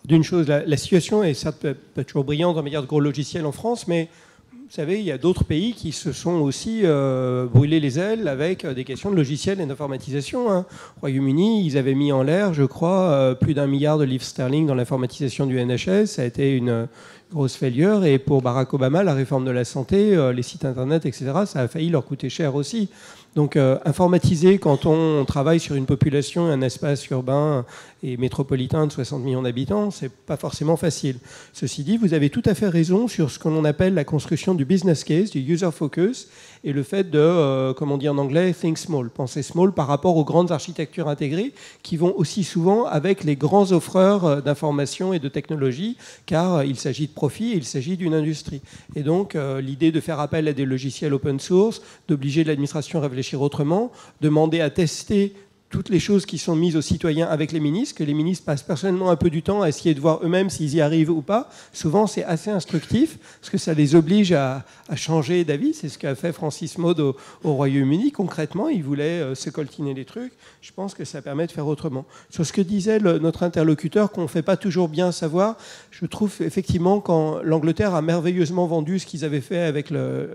D'une chose, la situation est certes pas toujours brillante en matière de gros logiciels en France, mais vous savez, il y a d'autres pays qui se sont aussi brûlés les ailes avec des questions de logiciels et d'informatisation. Au Royaume-Uni, ils avaient mis en l'air, je crois, plus d'1 milliard de livres sterling dans l'informatisation du NHS. Ça a été une grosse failure. Et pour Barack Obama, la réforme de la santé, les sites internet, etc., ça a failli leur coûter cher aussi. Donc informatiser quand on travaille sur une population, un espace urbain et métropolitain de 60 millions d'habitants, c'est pas forcément facile. Ceci dit, vous avez tout à fait raison sur ce que l'on appelle la construction du business case, du user focus, et le fait de, comme on dit en anglais, think small, penser small par rapport aux grandes architectures intégrées qui vont aussi souvent avec les grands offreurs d'informations et de technologies, car il s'agit de profit et il s'agit d'une industrie. Et donc l'idée de faire appel à des logiciels open source, d'obliger l'administration à réfléchir autrement, demander à tester toutes les choses qui sont mises aux citoyens avec les ministres, que les ministres passent personnellement un peu du temps à essayer de voir eux-mêmes s'ils y arrivent ou pas. Souvent, c'est assez instructif, parce que ça les oblige à changer d'avis. C'est ce qu'a fait Francis Maud au Royaume-Uni. Concrètement, il voulait se coltiner les trucs. Je pense que ça permet de faire autrement. Sur ce que disait notre interlocuteur, qu'on ne fait pas toujours bien savoir, je trouve effectivement quand l'Angleterre a merveilleusement vendu ce qu'ils avaient fait avec le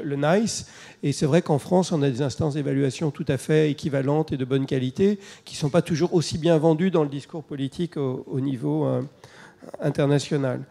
NICE, et c'est vrai qu'en France, on a des instances d'évaluation tout à fait équivalentes et de bonne qualité, qui ne sont pas toujours aussi bien vendues dans le discours politique au niveau international.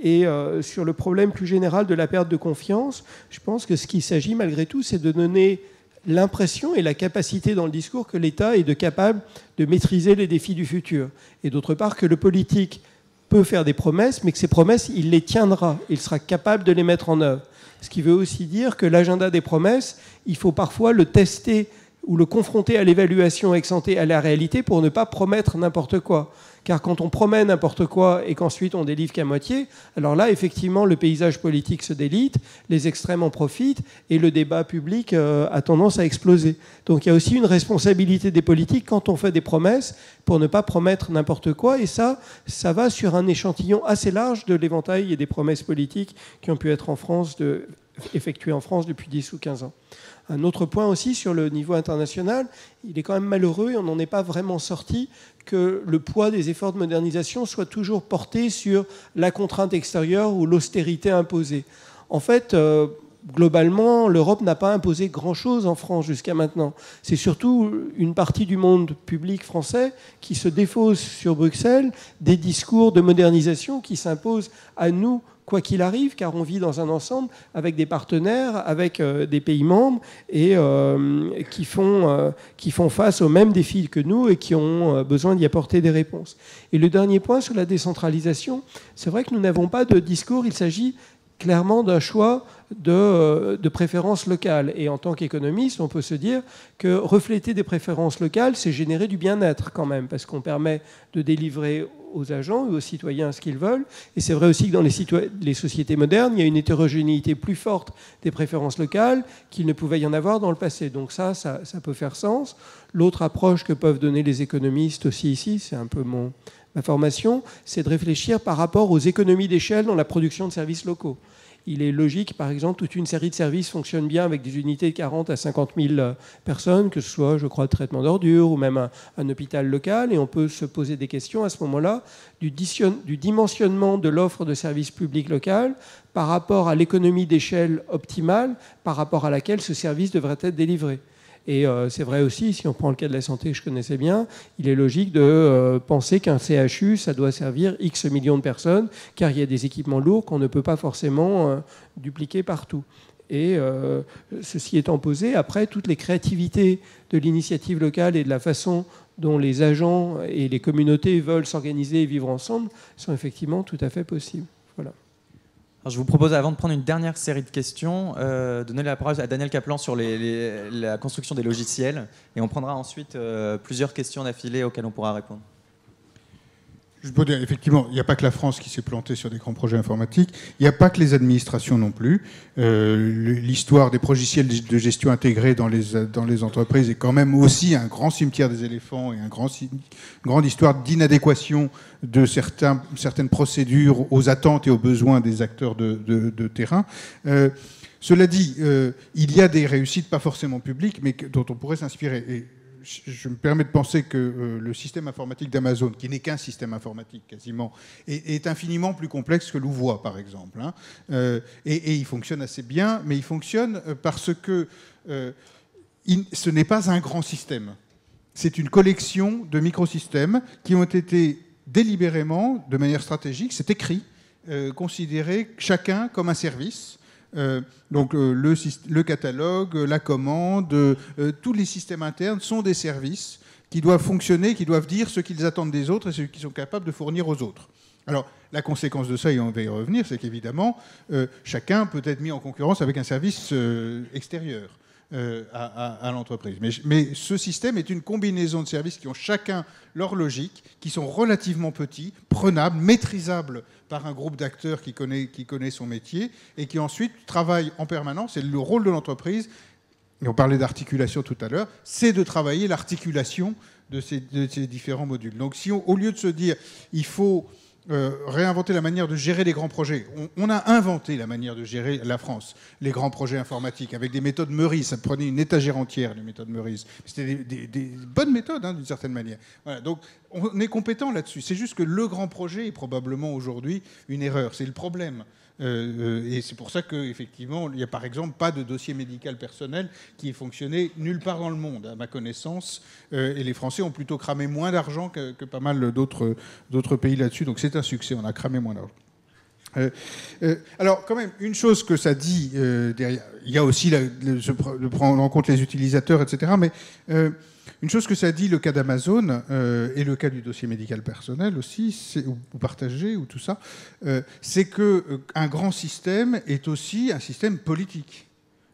Et sur le problème plus général de la perte de confiance, je pense que ce qu'il s'agit malgré tout, c'est de donner l'impression et la capacité dans le discours que l'État est capable de maîtriser les défis du futur. Et d'autre part, que le politique peut faire des promesses, mais que ces promesses, il les tiendra, il sera capable de les mettre en œuvre. Ce qui veut aussi dire que l'agenda des promesses, il faut parfois le tester ou le confronter à l'évaluation ex ante, à la réalité, pour ne pas promettre n'importe quoi. Car quand on promet n'importe quoi et qu'ensuite on délivre qu'à moitié, alors là, effectivement, le paysage politique se délite, les extrêmes en profitent et le débat public a tendance à exploser. Donc il y a aussi une responsabilité des politiques quand on fait des promesses pour ne pas promettre n'importe quoi. Et ça va sur un échantillon assez large de l'éventail et des promesses politiques qui ont pu être effectuées en France depuis 10 ou 15 ans. Un autre point aussi sur le niveau international, il est quand même malheureux et on n'en est pas vraiment sorti que le poids des efforts de modernisation soit toujours porté sur la contrainte extérieure ou l'austérité imposée. En fait, globalement, l'Europe n'a pas imposé grand-chose en France jusqu'à maintenant. C'est surtout une partie du monde public français qui se défausse sur Bruxelles des discours de modernisation qui s'imposent à nous, quoi qu'il arrive, car on vit dans un ensemble avec des partenaires, avec des pays membres et qui font face aux mêmes défis que nous et qui ont besoin d'y apporter des réponses. Et le dernier point sur la décentralisation, c'est vrai que nous n'avons pas de discours, il s'agit clairement d'un choix de préférences locales. Et en tant qu'économiste, on peut se dire que refléter des préférences locales, c'est générer du bien-être quand même, parce qu'on permet de délivrer aux agents et aux citoyens ce qu'ils veulent. Et c'est vrai aussi que dans les sociétés modernes, il y a une hétérogénéité plus forte des préférences locales qu'il ne pouvait y en avoir dans le passé. Donc ça peut faire sens. L'autre approche que peuvent donner les économistes aussi ici, c'est un peu ma formation, c'est de réfléchir par rapport aux économies d'échelle dans la production de services locaux. Il est logique, par exemple, toute une série de services fonctionne bien avec des unités de 40 à 50 000 personnes, que ce soit, je crois, le traitement d'ordures ou même un hôpital local. Et on peut se poser des questions à ce moment-là du dimensionnement de l'offre de services publics local par rapport à l'économie d'échelle optimale par rapport à laquelle ce service devrait être délivré. Et c'est vrai aussi, si on prend le cas de la santé, je connaissais bien, il est logique de penser qu'un CHU, ça doit servir X millions de personnes, car il y a des équipements lourds qu'on ne peut pas forcément dupliquer partout. Et ceci étant posé, après, toutes les créativités de l'initiative locale et de la façon dont les agents et les communautés veulent s'organiser et vivre ensemble sont effectivement tout à fait possibles. Voilà. Alors je vous propose, avant de prendre une dernière série de questions, donner la parole à Daniel Kaplan sur la construction des logiciels. Et on prendra ensuite plusieurs questions d'affilée auxquelles on pourra répondre. Je peux dire, effectivement, il n'y a pas que la France qui s'est plantée sur des grands projets informatiques. Il n'y a pas que les administrations non plus. L'histoire des logiciels de gestion intégrés dans les entreprises est quand même aussi un grand cimetière des éléphants et une grande histoire d'inadéquation de certaines procédures aux attentes et aux besoins des acteurs de terrain. Cela dit, il y a des réussites pas forcément publiques, mais dont on pourrait s'inspirer. Et je me permets de penser que le système informatique d'Amazon, qui n'est qu'un système informatique quasiment, est infiniment plus complexe que Louvois, par exemple. Et il fonctionne assez bien, mais il fonctionne parce que ce n'est pas un grand système. C'est une collection de microsystèmes qui ont été délibérément, de manière stratégique, c'est écrit, considérés chacun comme un service. Donc le catalogue, la commande, tous les systèmes internes sont des services qui doivent fonctionner, qui doivent dire ce qu'ils attendent des autres et ce qu'ils sont capables de fournir aux autres. Alors la conséquence de ça, et on va y revenir, c'est qu'évidemment, chacun peut être mis en concurrence avec un service extérieur à l'entreprise. Mais ce système est une combinaison de services qui ont chacun leur logique, qui sont relativement petits, prenables, maîtrisables par un groupe d'acteurs qui connaît son métier et qui ensuite travaillent en permanence. Et le rôle de l'entreprise, et on parlait d'articulation tout à l'heure, c'est de travailler l'articulation de ces différents modules. Donc si au lieu de se dire il faut réinventer la manière de gérer les grands projets. On a inventé la manière de gérer la France, les grands projets informatiques, avec des méthodes Meurice. Ça prenait une étagère entière, les méthodes Meurice. C'était des bonnes méthodes, d'une certaine manière. Voilà, donc on est compétent là-dessus. C'est juste que le grand projet est probablement aujourd'hui une erreur. C'est le problème. Et c'est pour ça qu'effectivement, il n'y a par exemple pas de dossier médical personnel qui ait fonctionné nulle part dans le monde, à ma connaissance. Et les Français ont plutôt cramé moins d'argent que pas mal d'autres pays là-dessus. Donc c'est un succès, on a cramé moins d'argent. Alors, quand même, une chose que ça dit derrière, il y a aussi de prendre en compte les utilisateurs, etc. Mais une chose que ça dit, le cas d'Amazon et le cas du dossier médical personnel aussi, ou partagé, ou tout ça, c'est qu'un grand système est aussi un système politique.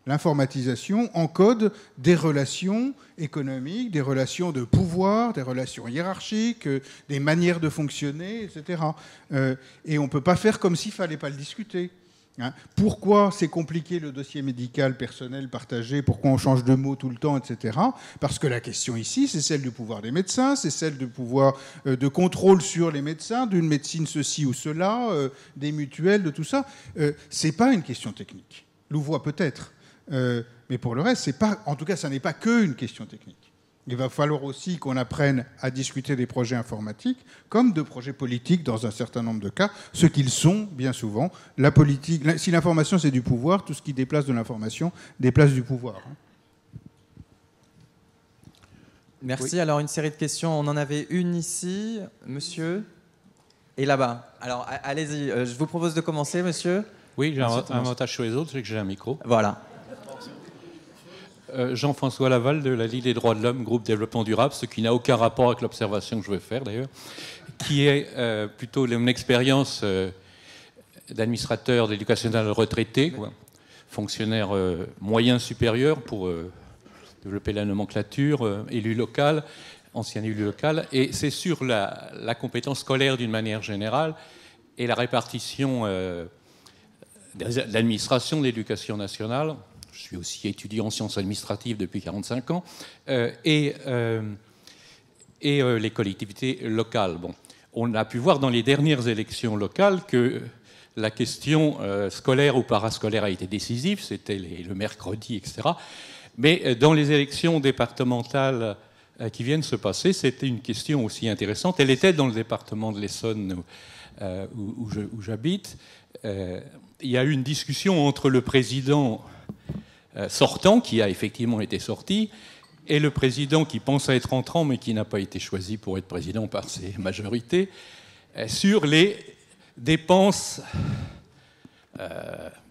L'informatisation encode des relations économiques, des relations de pouvoir, des relations hiérarchiques, des manières de fonctionner, etc. Et on ne peut pas faire comme s'il ne fallait pas le discuter. Hein. Pourquoi c'est compliqué le dossier médical personnel partagé? Pourquoi on change de mots tout le temps, etc. Parce que la question ici, c'est celle du pouvoir des médecins, c'est celle du pouvoir de contrôle sur les médecins, d'une médecine ceci ou cela, des mutuelles, de tout ça. Ce n'est pas une question technique. Louvois peut-être. Mais pour le reste, c'est pas, en tout cas, ça n'est pas qu'une question technique. Il va falloir aussi qu'on apprenne à discuter des projets informatiques comme de projets politiques dans un certain nombre de cas, ce qu'ils sont bien souvent. La politique, si l'information c'est du pouvoir, tout ce qui déplace de l'information déplace du pouvoir. Merci. Oui. Alors, une série de questions. On en avait une ici, monsieur, et là-bas. Alors, allez-y. Je vous propose de commencer, monsieur. Oui, j'ai un avantage sur les autres, c'est que j'ai un micro. Voilà. Jean-François Laval de la Ligue des droits de l'homme, groupe développement durable, ce qui n'a aucun rapport avec l'observation que je vais faire d'ailleurs, qui est plutôt mon expérience d'administrateur d'éducation nationale retraité, quoi, fonctionnaire moyen supérieur pour développer la nomenclature, élu local, ancien élu local, et c'est sur la compétence scolaire d'une manière générale et la répartition de l'administration de l'éducation nationale. Je suis aussi étudiant en sciences administratives depuis 45 ans, et les collectivités locales. Bon, on a pu voir dans les dernières élections locales que la question scolaire ou parascolaire a été décisive, c'était le mercredi, etc. Mais dans les élections départementales qui viennent se passer, c'était une question aussi intéressante. Elle était dans le département de l'Essonne où j'habite. Il y a eu une discussion entre le président sortant, qui a effectivement été sorti, et le président qui pense à être entrant, mais qui n'a pas été choisi pour être président par ses majorités, sur les dépenses,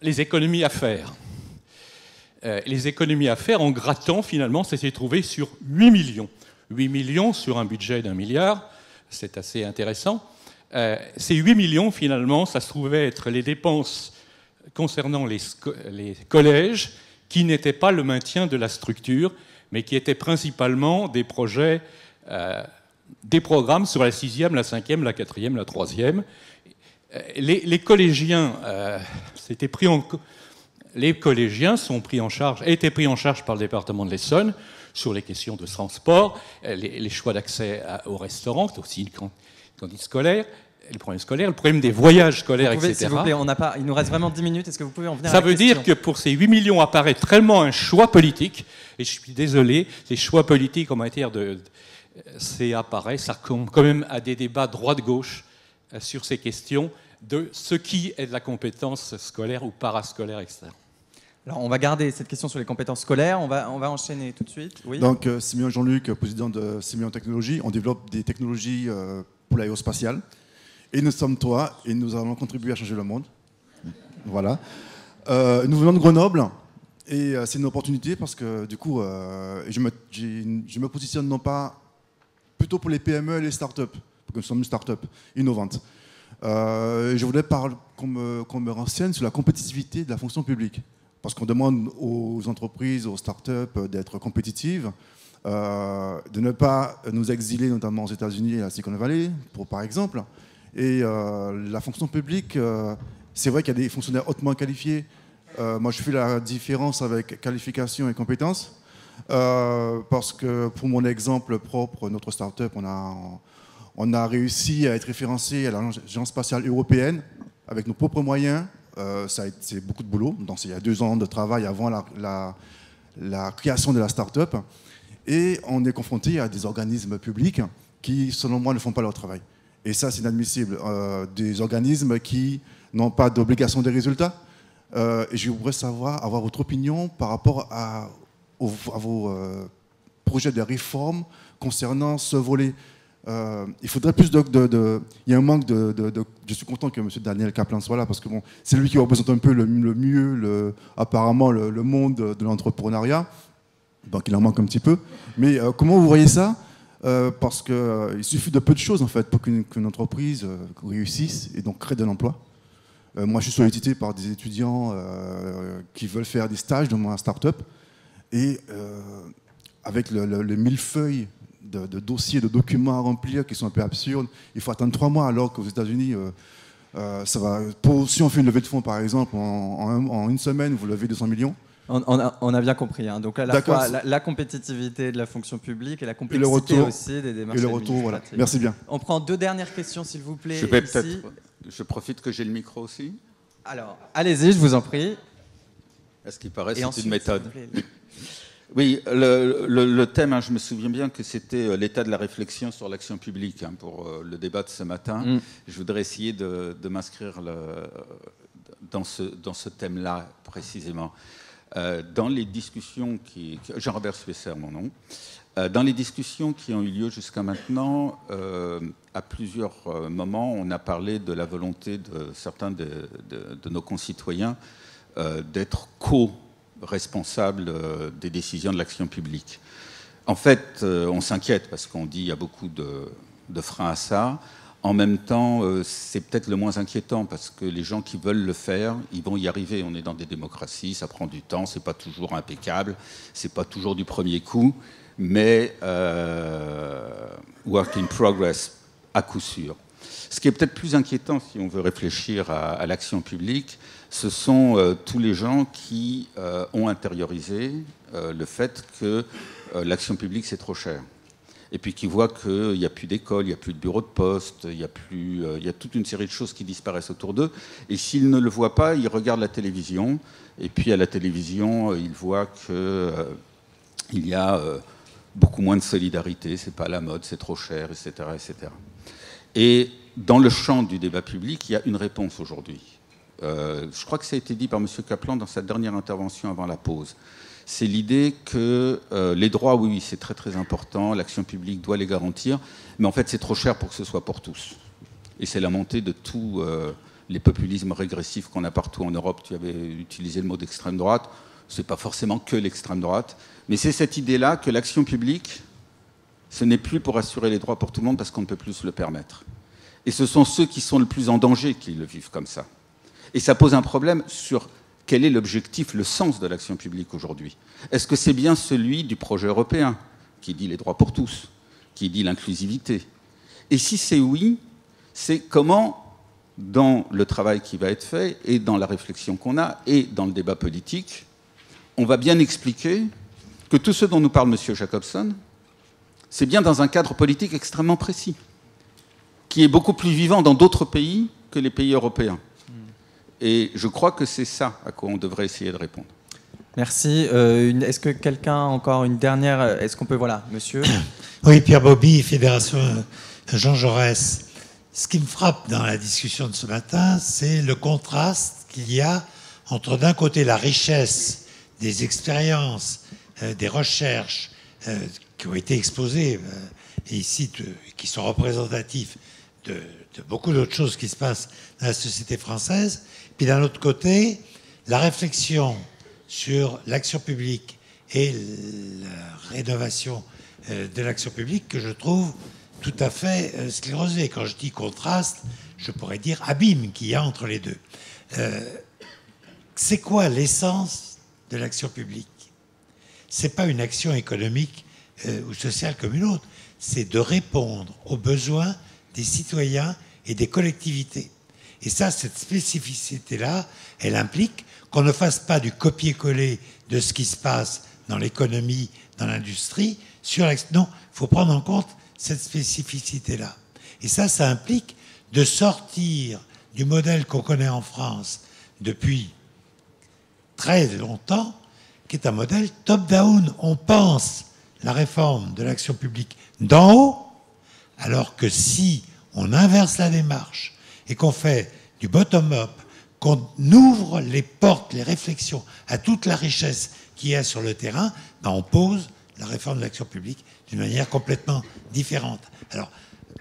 les économies à faire. Les économies à faire, en grattant, finalement, ça s'est trouvé sur 8 millions. 8 millions sur un budget d'1 milliard, c'est assez intéressant. Ces 8 millions, finalement, ça se trouvait être les dépenses concernant les collèges, qui n'étaient pas le maintien de la structure, mais qui étaient principalement des projets, des programmes sur la 6e, la 5e, la 4e, la 3e. Les collégiens, les collégiens sont pris en charge, étaient pris en charge par le département de l'Essonne sur les questions de transport, les choix d'accès au restaurant, c'est aussi une cantine scolaire. Le problème des voyages scolaires, etc. S'il vous plaît, il nous reste vraiment 10 minutes. Est-ce que vous pouvez en venir à Ça la veut question ? dire que pour ces 8 millions apparaît tellement un choix politique, et je suis désolé, les choix politiques en matière c'est apparaît, ça ressemble quand même à des débats droite-gauche sur ces questions de ce qui est de la compétence scolaire ou parascolaire, etc. Alors, on va garder cette question sur les compétences scolaires. On va enchaîner tout de suite. Oui. Donc, Simeon Jean-Luc, président de Simeon Technologies, on développe des technologies pour l'aérospatiale. Et nous sommes toi, et nous allons contribuer à changer le monde. Voilà. Nous venons de Grenoble, et c'est une opportunité parce que, du coup, je me positionne non pas plutôt pour les PME et les startups, parce que nous sommes une startup innovante. Je voudrais qu'on me renseigne sur la compétitivité de la fonction publique. Parce qu'on demande aux entreprises, aux startups d'être compétitives, de ne pas nous exiler, notamment aux États-Unis et à Silicon Valley, par exemple. Et la fonction publique, c'est vrai qu'il y a des fonctionnaires hautement qualifiés. Moi, je fais la différence avec qualification et compétences. Parce que pour mon exemple propre, notre start-up, on a réussi à être référencé à l'Agence spatiale européenne avec nos propres moyens. C'est beaucoup de boulot. Donc, il y a 2 ans de travail avant la création de la start-up. Et on est confronté à des organismes publics qui, selon moi, ne font pas leur travail. Et ça, c'est inadmissible. Des organismes qui n'ont pas d'obligation de résultats. Et je voudrais avoir votre opinion par rapport à vos projets de réforme concernant ce volet. il faudrait plus il y a un manque je suis content que M. Daniel Kaplan soit là, parce que bon, c'est lui qui représente un peu le mieux, apparemment, le monde de l'entrepreneuriat. Donc il en manque un petit peu. Mais comment vous voyez ça? Parce qu'il suffit de peu de choses, en fait, pour qu'une entreprise réussisse et donc crée de l'emploi. Moi, je suis sollicité par des étudiants qui veulent faire des stages dans ma start-up. Et avec le millefeuille de dossiers, de documents à remplir qui sont un peu absurdes, il faut attendre 3 mois, alors qu'aux États-Unis, si on fait une levée de fonds, par exemple, en une semaine, vous levez 200 millions. On a bien compris. Hein. Donc à la fois la compétitivité de la fonction publique et la complexité aussi des démarches administratives. Voilà. Merci bien. On prend 2 dernières questions, s'il vous plaît. Je profite que j'ai le micro aussi. Alors, allez-y, je vous en prie. À ce qui paraît, c'est une méthode. Oui, le thème, je me souviens bien que c'était l'état de la réflexion sur l'action publique pour le débat de ce matin. Je voudrais essayer de m'inscrire dans ce thème-là précisément. Dans les discussions Jean-Robert Suesser, mon nom. Dans les discussions qui ont eu lieu jusqu'à maintenant, à plusieurs moments, on a parlé de la volonté de certains de nos concitoyens d'être co-responsables des décisions de l'action publique. En fait, on s'inquiète parce qu'on dit qu'il y a beaucoup de freins à ça. En même temps, c'est peut-être le moins inquiétant parce que les gens qui veulent le faire, ils vont y arriver. On est dans des démocraties, ça prend du temps, c'est pas toujours impeccable, c'est pas toujours du premier coup, mais work in progress à coup sûr. Ce qui est peut-être plus inquiétant, si on veut réfléchir à l'action publique, ce sont tous les gens qui ont intériorisé le fait que l'action publique, c'est trop cher. Et puis qui voient qu'il n'y a plus d'école, il n'y a plus de bureau de poste, il y a toute une série de choses qui disparaissent autour d'eux. Et s'ils ne le voient pas, ils regardent la télévision. Et puis à la télévision, ils voient qu'il y a beaucoup moins de solidarité, c'est pas à la mode, c'est trop cher, etc., etc. Et dans le champ du débat public, il y a une réponse aujourd'hui. Je crois que ça a été dit par M. Kaplan dans sa dernière intervention avant la pause. C'est l'idée que les droits, oui, c'est très très important, l'action publique doit les garantir, mais en fait c'est trop cher pour que ce soit pour tous. Et c'est la montée de tous les populismes régressifs qu'on a partout en Europe. Tu avais utilisé le mot d'extrême droite, c'est pas forcément que l'extrême droite, mais c'est cette idée-là que l'action publique, ce n'est plus pour assurer les droits pour tout le monde parce qu'on ne peut plus se le permettre. Et ce sont ceux qui sont le plus en danger qui le vivent comme ça. Et ça pose un problème sur quel est l'objectif, le sens de l'action publique aujourd'hui. Est-ce que c'est bien celui du projet européen, qui dit les droits pour tous, qui dit l'inclusivité? Et si c'est oui, c'est comment, dans le travail qui va être fait, et dans la réflexion qu'on a, et dans le débat politique, on va bien expliquer que tout ce dont nous parle M. Jacobson, c'est bien dans un cadre politique extrêmement précis, qui est beaucoup plus vivant dans d'autres pays que les pays européens. Et je crois que c'est ça à quoi on devrait essayer de répondre. Merci. Est-ce que quelqu'un a encore une dernière? Est-ce qu'on peut... Voilà, monsieur. Oui, Pierre Bobby, Fédération Jean Jaurès. Ce qui me frappe dans la discussion de ce matin, c'est le contraste qu'il y a entre d'un côté la richesse des expériences, des recherches qui ont été exposées ici, qui sont représentatifs de beaucoup d'autres choses qui se passent dans la société française. Puis d'un autre côté, la réflexion sur l'action publique et la rénovation de l'action publique que je trouve tout à fait sclérosée. Quand je dis contraste, je pourrais dire abîme qu'il y a entre les deux. C'est quoi l'essence de l'action publique? C'est pas une action économique ou sociale comme une autre. C'est de répondre aux besoins des citoyens et des collectivités. Et ça, cette spécificité-là, elle implique qu'on ne fasse pas du copier-coller de ce qui se passe dans l'économie, dans l'industrie, sur l'action. Non, il faut prendre en compte cette spécificité-là. Et ça implique de sortir du modèle qu'on connaît en France depuis très longtemps, qui est un modèle top-down. On pense la réforme de l'action publique d'en haut, alors que si on inverse la démarche et qu'on fait du bottom-up, qu'on ouvre les portes, les réflexions à toute la richesse qu'il y a sur le terrain, ben on pose la réforme de l'action publique d'une manière complètement différente. Alors,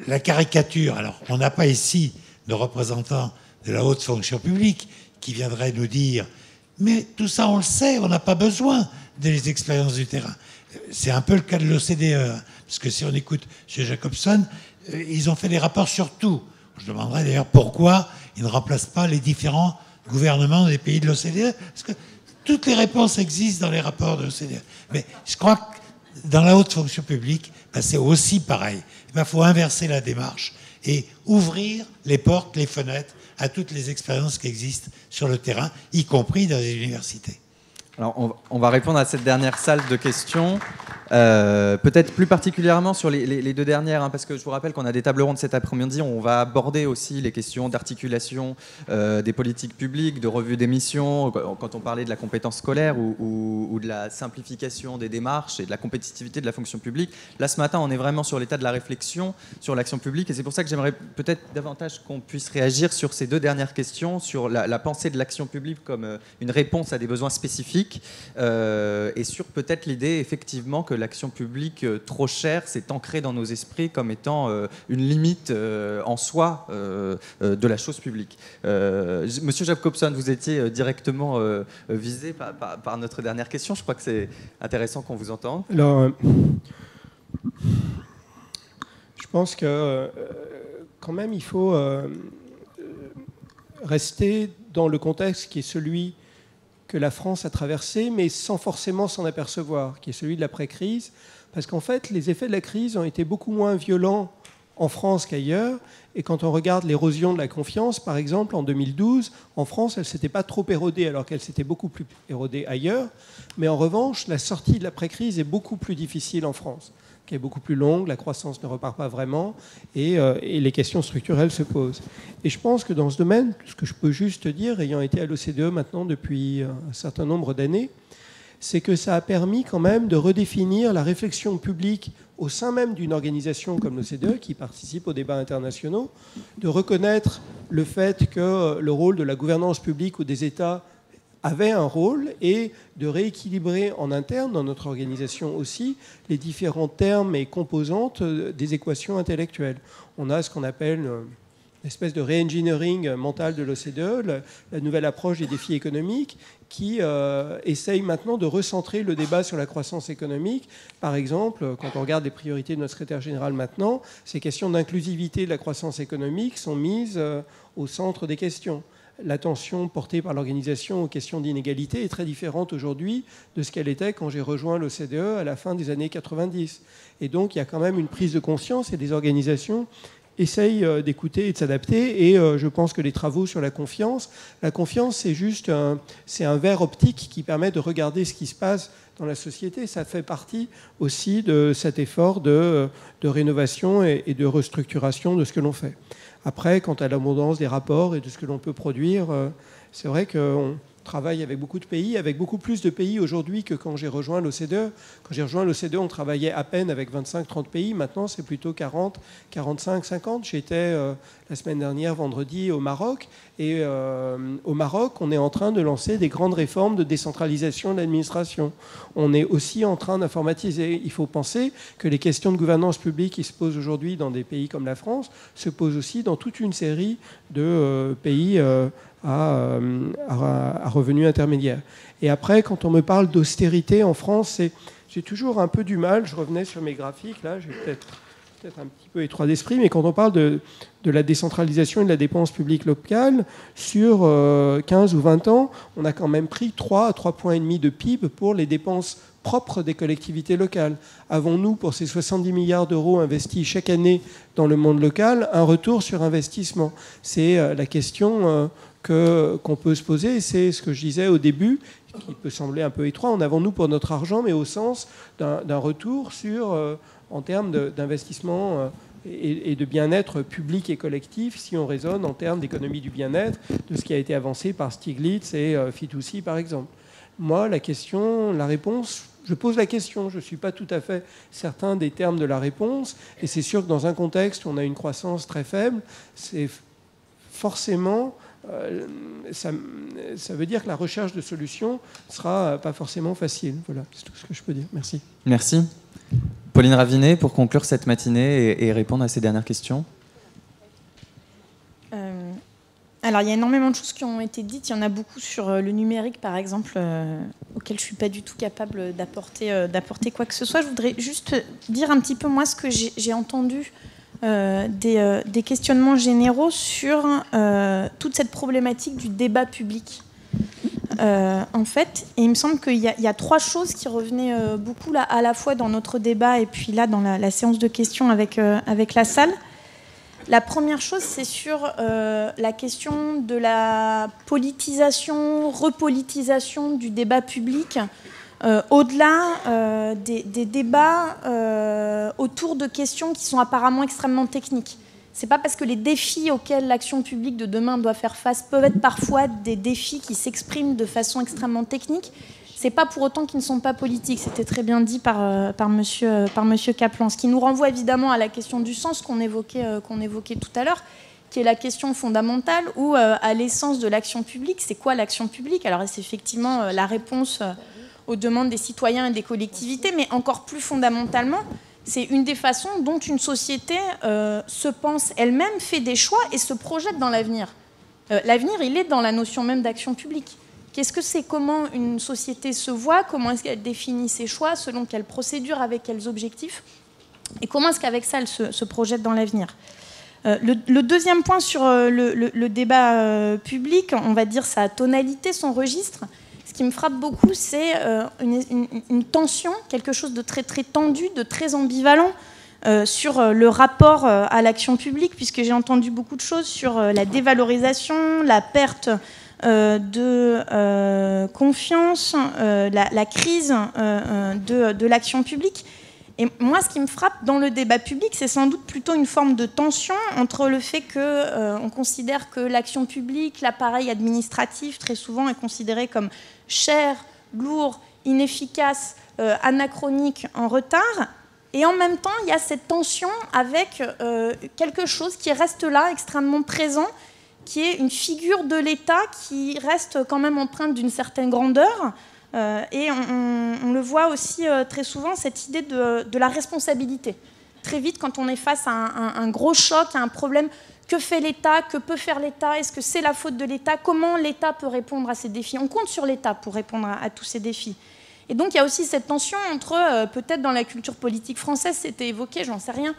la caricature. Alors, on n'a pas ici de représentants de la haute fonction publique qui viendraient nous dire « Mais tout ça, on le sait, on n'a pas besoin des expériences du terrain. » C'est un peu le cas de l'OCDE, hein, parce que si on écoute M. Jacobson, ils ont fait des rapports sur tout. Je demanderais d'ailleurs pourquoi ils ne remplacent pas les différents gouvernements des pays de l'OCDE, parce que toutes les réponses existent dans les rapports de l'OCDE. Mais je crois que dans la haute fonction publique, ben, c'est aussi pareil. Il faut inverser la démarche et ouvrir les portes, les fenêtres à toutes les expériences qui existent sur le terrain, y compris dans les universités. Alors, on va répondre à cette dernière salle de questions. Peut-être plus particulièrement sur les deux dernières, hein, parce que je vous rappelle qu'on a des tables rondes cet après-midi. On va aborder aussi les questions d'articulation des politiques publiques, de revue des missions, quand on parlait de la compétence scolaire ou de la simplification des démarches et de la compétitivité de la fonction publique. Là, ce matin, on est vraiment sur l'état de la réflexion sur l'action publique, et c'est pour ça que j'aimerais peut-être davantage qu'on puisse réagir sur ces deux dernières questions, sur la pensée de l'action publique comme une réponse à des besoins spécifiques, et sur peut-être l'idée, effectivement, que l'action publique trop chère s'est ancrée dans nos esprits comme étant une limite en soi de la chose publique. Monsieur Jacobson, vous étiez directement visé par notre dernière question. Je crois que c'est intéressant qu'on vous entende. Alors, je pense que quand même il faut rester dans le contexte qui est celui que la France a traversé, mais sans forcément s'en apercevoir, qui est celui de l'après-crise, parce qu'en fait, les effets de la crise ont été beaucoup moins violents en France qu'ailleurs, et quand on regarde l'érosion de la confiance, par exemple, en 2012, en France, elle ne s'était pas trop érodée, alors qu'elle s'était beaucoup plus érodée ailleurs, mais en revanche, la sortie de l'après-crise est beaucoup plus difficile en France, qui est beaucoup plus longue, la croissance ne repart pas vraiment, et les questions structurelles se posent. Et je pense que dans ce domaine, ce que je peux juste dire, ayant été à l'OCDE maintenant depuis un certain nombre d'années, c'est que ça a permis quand même de redéfinir la réflexion publique au sein même d'une organisation comme l'OCDE, qui participe aux débats internationaux, de reconnaître le fait que le rôle de la gouvernance publique ou des États avait un rôle, et de rééquilibrer en interne, dans notre organisation aussi, les différents termes et composantes des équations intellectuelles. On a ce qu'on appelle une espèce de re-engineering mental de l'OCDE, la nouvelle approche des défis économiques, qui essaye maintenant de recentrer le débat sur la croissance économique. Par exemple, quand on regarde les priorités de notre secrétaire général maintenant, ces questions d'inclusivité de la croissance économique sont mises au centre des questions. L'attention portée par l'organisation aux questions d'inégalité est très différente aujourd'hui de ce qu'elle était quand j'ai rejoint l'OCDE à la fin des années 90. Et donc, il y a quand même une prise de conscience, et des organisations essayent d'écouter et de s'adapter. Et je pense que les travaux sur la confiance, c'est juste c'est un verre optique qui permet de regarder ce qui se passe dans la société. Ça fait partie aussi de cet effort de rénovation et de restructuration de ce que l'on fait. Après, quant à l'abondance des rapports et de ce que l'on peut produire, c'est vrai qu'on travaille avec beaucoup de pays, avec beaucoup plus de pays aujourd'hui que quand j'ai rejoint l'OCDE. Quand j'ai rejoint l'OCDE, on travaillait à peine avec 25-30 pays. Maintenant, c'est plutôt 40, 45, 50. J'étais la semaine dernière, vendredi, au Maroc. Et au Maroc, on est en train de lancer des grandes réformes de décentralisation de l'administration. On est aussi en train d'informatiser. Il faut penser que les questions de gouvernance publique qui se posent aujourd'hui dans des pays comme la France se posent aussi dans toute une série de pays à revenus intermédiaires. Et après, quand on me parle d'austérité en France, j'ai toujours un peu du mal. Je revenais sur mes graphiques, là, j'ai peut-être un petit peu étroit d'esprit, mais quand on parle de la décentralisation et de la dépense publique locale, sur 15 ou 20 ans, on a quand même pris 3 à 3,5 points de PIB pour les dépenses propres des collectivités locales. Avons-nous, pour ces 70 milliards d'euros investis chaque année dans le monde local, un retour sur investissement? C'est la question qu'on peut se poser. C'est ce que je disais au début, qui peut sembler un peu étroit. En avons-nous pour notre argent, mais au sens d'un retour sur... en termes d'investissement et de bien-être public et collectif, si on raisonne en termes d'économie du bien-être, de ce qui a été avancé par Stiglitz et Fitoussi, par exemple. Moi, la réponse, je pose la question, je ne suis pas tout à fait certain des termes de la réponse, et c'est sûr que dans un contexte où on a une croissance très faible, c'est forcément... ça veut dire que la recherche de solutions ne sera pas forcément facile. Voilà, c'est tout ce que je peux dire. Merci. Merci. Pauline Ravinet, pour conclure cette matinée et répondre à ces dernières questions. Alors, il y a énormément de choses qui ont été dites. Il y en a beaucoup sur le numérique, par exemple, auquel je ne suis pas du tout capable d'apporter quoi que ce soit. Je voudrais juste dire un petit peu, moi, ce que j'ai entendu des questionnements généraux sur toute cette problématique du débat public. En fait, et il me semble qu'il y a 3 choses qui revenaient beaucoup là, à la fois dans notre débat et puis là, dans la séance de questions avec la salle. La première chose, c'est sur la question de la politisation, repolitisation du débat public, au-delà des débats autour de questions qui sont apparemment extrêmement techniques. C'est pas parce que les défis auxquels l'action publique de demain doit faire face peuvent être parfois des défis qui s'expriment de façon extrêmement technique, c'est pas pour autant qu'ils ne sont pas politiques. C'était très bien dit par monsieur Kaplan. Ce qui nous renvoie évidemment à la question du sens qu'on évoquait tout à l'heure, qui est la question fondamentale ou à l'essence de l'action publique. C'est quoi l'action publique? Alors c'est effectivement la réponse aux demandes des citoyens et des collectivités, mais encore plus fondamentalement, c'est une des façons dont une société se pense elle-même, fait des choix et se projette dans l'avenir. L'avenir, il est dans la notion même d'action publique. Qu'est-ce que c'est? Comment une société se voit? Comment est-ce qu'elle définit ses choix? Selon quelles procédures? Avec quels objectifs? Et comment est-ce qu'avec ça, elle se projette dans l'avenir? Le deuxième point sur le débat public, on va dire sa tonalité, son registre. Ce qui me frappe beaucoup, c'est une tension, quelque chose de très, très tendu, de très ambivalent sur le rapport à l'action publique, puisque j'ai entendu beaucoup de choses sur la dévalorisation, la perte de confiance, la crise de l'action publique. Et moi, ce qui me frappe dans le débat public, c'est sans doute plutôt une forme de tension entre le fait qu'on considère que l'action publique, l'appareil administratif, très souvent, est considéré comme cher, lourd, inefficace, anachronique, en retard. Et en même temps, il y a cette tension avec quelque chose qui reste là, extrêmement présent, qui est une figure de l'État qui reste quand même empreinte d'une certaine grandeur. Et on le voit aussi très souvent, cette idée de la responsabilité. Très vite, quand on est face à un gros choc, à un problème, que fait l'État? Que peut faire l'État? Est-ce que c'est la faute de l'État? Comment l'État peut répondre à ces défis? On compte sur l'État pour répondre à tous ces défis. Et donc, il y a aussi cette tension entre, peut-être dans la culture politique française, c'était évoqué, j'en sais rien.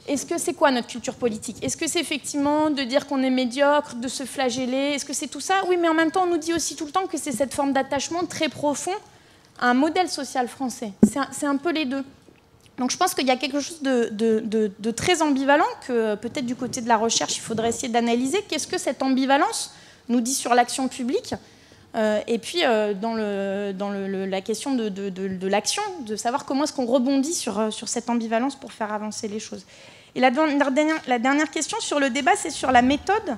Est-ce que c'est quoi notre culture politique? Est-ce que c'est effectivement de dire qu'on est médiocre, de se flageller? Est-ce que c'est tout ça? Oui, mais en même temps, on nous dit aussi tout le temps que c'est cette forme d'attachement très profond à un modèle social français. C'est un peu les deux. Donc je pense qu'il y a quelque chose de très ambivalent que peut-être du côté de la recherche, il faudrait essayer d'analyser. Qu'est-ce que cette ambivalence nous dit sur l'action publique? Et puis dans la question de l'action, de savoir comment est-ce qu'on rebondit sur cette ambivalence pour faire avancer les choses. Et la dernière question sur le débat, c'est sur la méthode.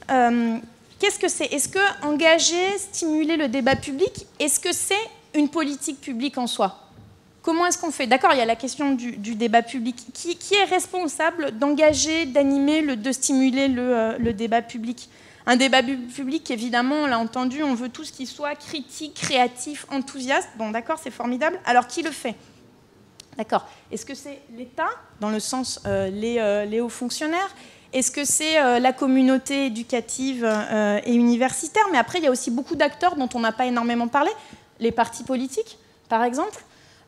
Qu'est-ce que c'est? Est-ce que engager, stimuler le débat public, est-ce que c'est une politique publique en soi? Comment est-ce qu'on fait? D'accord, il y a la question du débat public. Qui est responsable d'engager, d'animer, de stimuler le débat public? Un débat public, évidemment, on l'a entendu, on veut tous qu'il soit critique, créatif, enthousiaste. Bon, d'accord, c'est formidable. Alors, qui le fait? D'accord. Est-ce que c'est l'État, dans le sens les hauts fonctionnaires? Est-ce que c'est la communauté éducative et universitaire? Mais après, il y a aussi beaucoup d'acteurs dont on n'a pas énormément parlé. Les partis politiques, par exemple.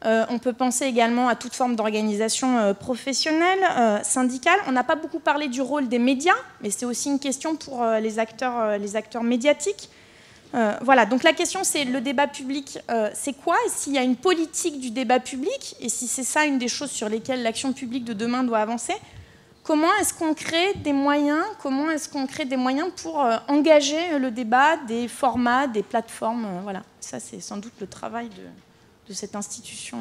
On peut penser également à toute forme d'organisation professionnelle, syndicale. On n'a pas beaucoup parlé du rôle des médias, mais c'est aussi une question pour les acteurs médiatiques. Voilà, donc la question c'est le débat public, c'est quoi? Et s'il y a une politique du débat public, et si c'est ça une des choses sur lesquelles l'action publique de demain doit avancer, comment est-ce qu'on crée des moyens? Comment est-ce qu'on crée des moyens pour engager le débat, des formats, des plateformes? Voilà, ça c'est sans doute le travail de cette institution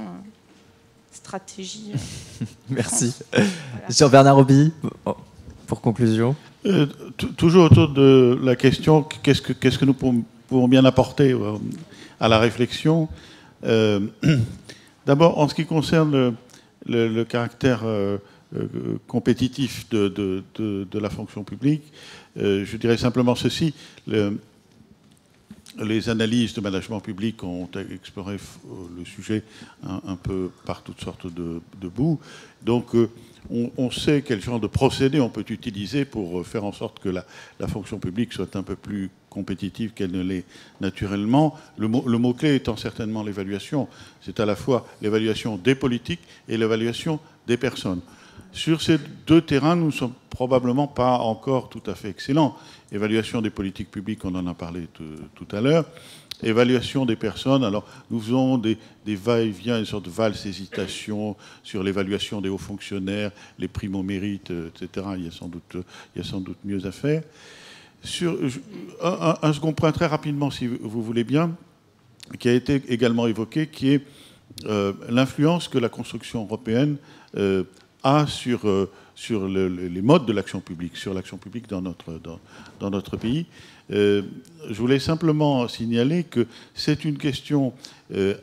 stratégie. Merci. Voilà. Sur Bernard Roby, pour conclusion. Toujours autour de la question qu'est-ce que nous pouvons bien apporter à la réflexion. D'abord, en ce qui concerne le caractère compétitif de la fonction publique, je dirais simplement ceci. les analyses de management public ont exploré le sujet un peu par toutes sortes de bouts. Donc, on sait quel genre de procédé on peut utiliser pour faire en sorte que la fonction publique soit un peu plus compétitive qu'elle ne l'est naturellement. Le mot-clé étant certainement l'évaluation. C'est à la fois l'évaluation des politiques et l'évaluation des personnes. Sur ces deux terrains, nous ne sommes probablement pas encore tout à fait excellents. Évaluation des politiques publiques, on en a parlé tout à l'heure. Évaluation des personnes, alors nous faisons des va-et-vient, une sorte de valse-hésitation sur l'évaluation des hauts fonctionnaires, les primes au mérite, etc. Il y a sans doute mieux à faire. Sur un second point très rapidement, si vous voulez bien, qui a été également évoqué, qui est l'influence que la construction européenne a sur les modes de l'action publique, sur l'action publique dans notre pays. Je voulais simplement signaler que c'est une question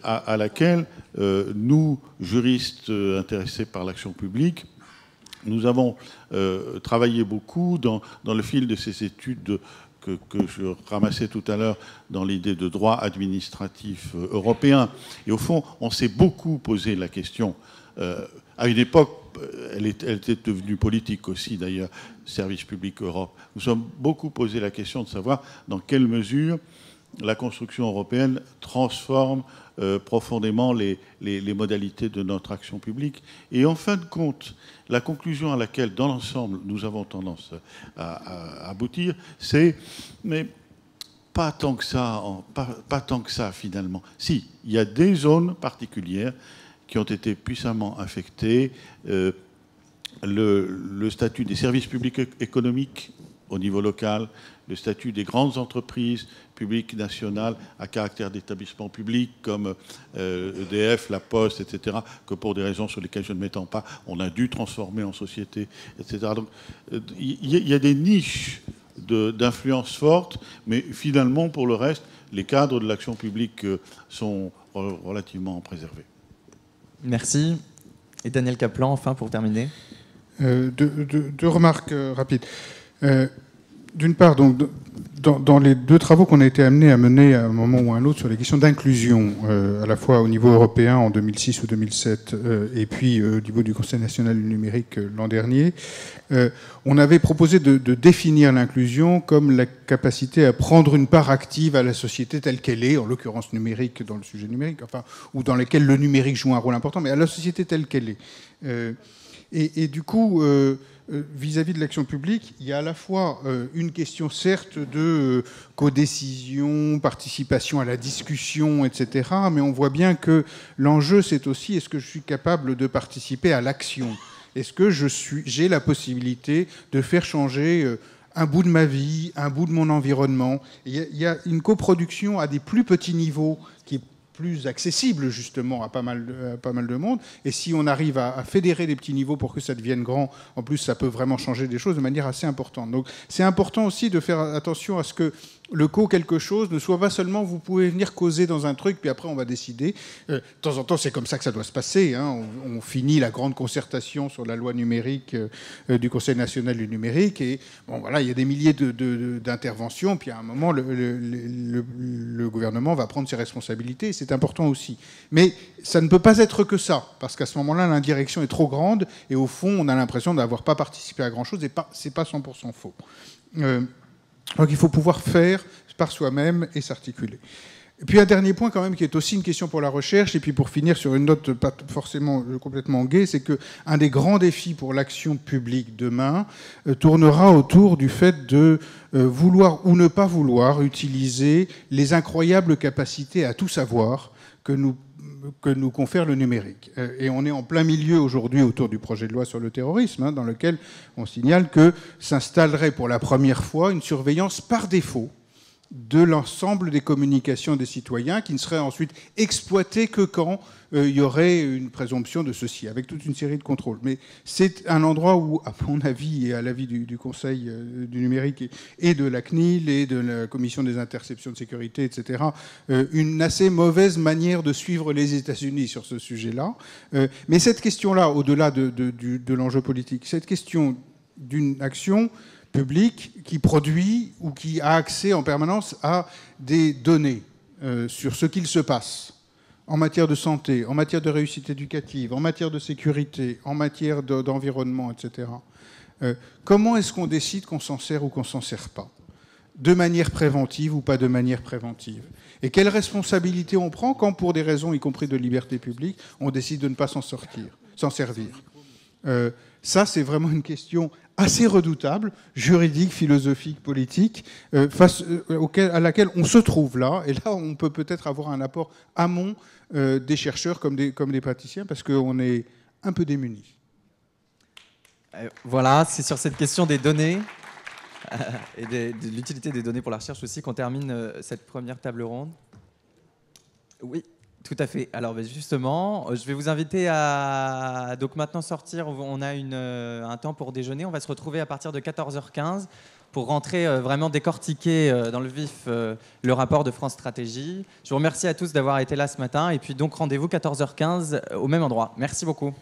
à laquelle nous, juristes intéressés par l'action publique, nous avons travaillé beaucoup dans le fil de ces études que je ramassais tout à l'heure dans l'idée de droit administratif européen. Et au fond, on s'est beaucoup posé la question. À une époque, elle était devenue politique aussi, d'ailleurs, Service public Europe. Nous sommes beaucoup posé la question de savoir dans quelle mesure la construction européenne transforme profondément les modalités de notre action publique. Et en fin de compte, la conclusion à laquelle, dans l'ensemble, nous avons tendance à aboutir, c'est mais pas tant que ça, pas tant que ça finalement. Si, il y a des zones particulières qui ont été puissamment affectées. Le statut des services publics économiques au niveau local, le statut des grandes entreprises publiques nationales à caractère d'établissement public comme EDF, La Poste, etc., que pour des raisons sur lesquelles je ne m'étends pas, on a dû transformer en société, etc. Donc il y a des niches d'influence forte, mais finalement, pour le reste, les cadres de l'action publique sont relativement préservés. Merci. Et Daniel Kaplan, enfin, pour terminer. Deux remarques rapides. D'une part, donc, dans les deux travaux qu'on a été amenés à mener à un moment ou à un autre sur les questions d'inclusion, à la fois au niveau européen en 2006 ou 2007, et puis au niveau du Conseil national du numérique l'an dernier, on avait proposé de définir l'inclusion comme la capacité à prendre une part active à la société telle qu'elle est, en l'occurrence numérique dans le sujet numérique, enfin, ou dans lequel le numérique joue un rôle important, mais à la société telle qu'elle est. Et du coup, vis-à-vis de l'action publique, il y a à la fois une question, certes, de codécision, participation à la discussion, etc., mais on voit bien que l'enjeu, c'est aussi, est-ce que je suis capable de participer à l'action ? Est-ce que j'ai la possibilité de faire changer un bout de ma vie, un bout de mon environnement ? Il y a une coproduction à des plus petits niveaux qui est plus accessible justement à pas mal de monde. Et si on arrive à fédérer des petits niveaux pour que ça devienne grand, en plus ça peut vraiment changer des choses de manière assez importante. Donc c'est important aussi de faire attention à ce que le quelque chose ne soit pas seulement vous pouvez venir causer dans un truc puis après on va décider. De temps en temps c'est comme ça que ça doit se passer. Hein. On finit la grande concertation sur la loi numérique du Conseil national du numérique et bon voilà il y a des milliers d'interventions puis à un moment le gouvernement va prendre ses responsabilités. C'est important aussi. Mais ça ne peut pas être que ça parce qu'à ce moment-là l'indirection est trop grande et au fond on a l'impression d'avoir pas participé à grand chose et c'est pas 100% faux. Donc il faut pouvoir faire par soi-même et s'articuler. Et puis un dernier point quand même qui est aussi une question pour la recherche, et puis pour finir sur une note pas forcément complètement gaie, c'est qu'un des grands défis pour l'action publique demain tournera autour du fait de vouloir ou ne pas vouloir utiliser les incroyables capacités à tout savoir que nous confère le numérique. Et on est en plein milieu aujourd'hui autour du projet de loi sur le terrorisme, hein, dans lequel on signale que s'installerait pour la première fois une surveillance par défaut de l'ensemble des communications des citoyens qui ne seraient ensuite exploitées que quand il y aurait une présomption de ceci, avec toute une série de contrôles. Mais c'est un endroit où, à mon avis et à l'avis du Conseil du numérique et de la CNIL et de la Commission des interceptions de sécurité, etc., une assez mauvaise manière de suivre les États-Unis sur ce sujet-là. Mais cette question-là, au-delà de l'enjeu politique, cette question d'une action public qui produit ou qui a accès en permanence à des données sur ce qu'il se passe en matière de santé, en matière de réussite éducative, en matière de sécurité, en matière d'environnement, etc. Comment est-ce qu'on décide qu'on s'en sert ou qu'on s'en sert pas? De manière préventive ou pas de manière préventive? Et quelle responsabilité on prend quand, pour des raisons, y compris de liberté publique, on décide de ne pas s'en servir? Ça, c'est vraiment une question assez redoutable, juridique, philosophique, politique, à laquelle on se trouve là. Et là, on peut peut-être avoir un apport amont des chercheurs comme des praticiens, parce qu'on est un peu démunis. Voilà, c'est sur cette question des données et de l'utilité des données pour la recherche aussi qu'on termine cette première table ronde. Oui, tout à fait. Alors justement, je vais vous inviter à donc maintenant sortir. On a un temps pour déjeuner. On va se retrouver à partir de 14h15 pour rentrer vraiment décortiquer dans le vif le rapport de France Stratégie. Je vous remercie à tous d'avoir été là ce matin. Et puis donc rendez-vous 14h15 au même endroit. Merci beaucoup.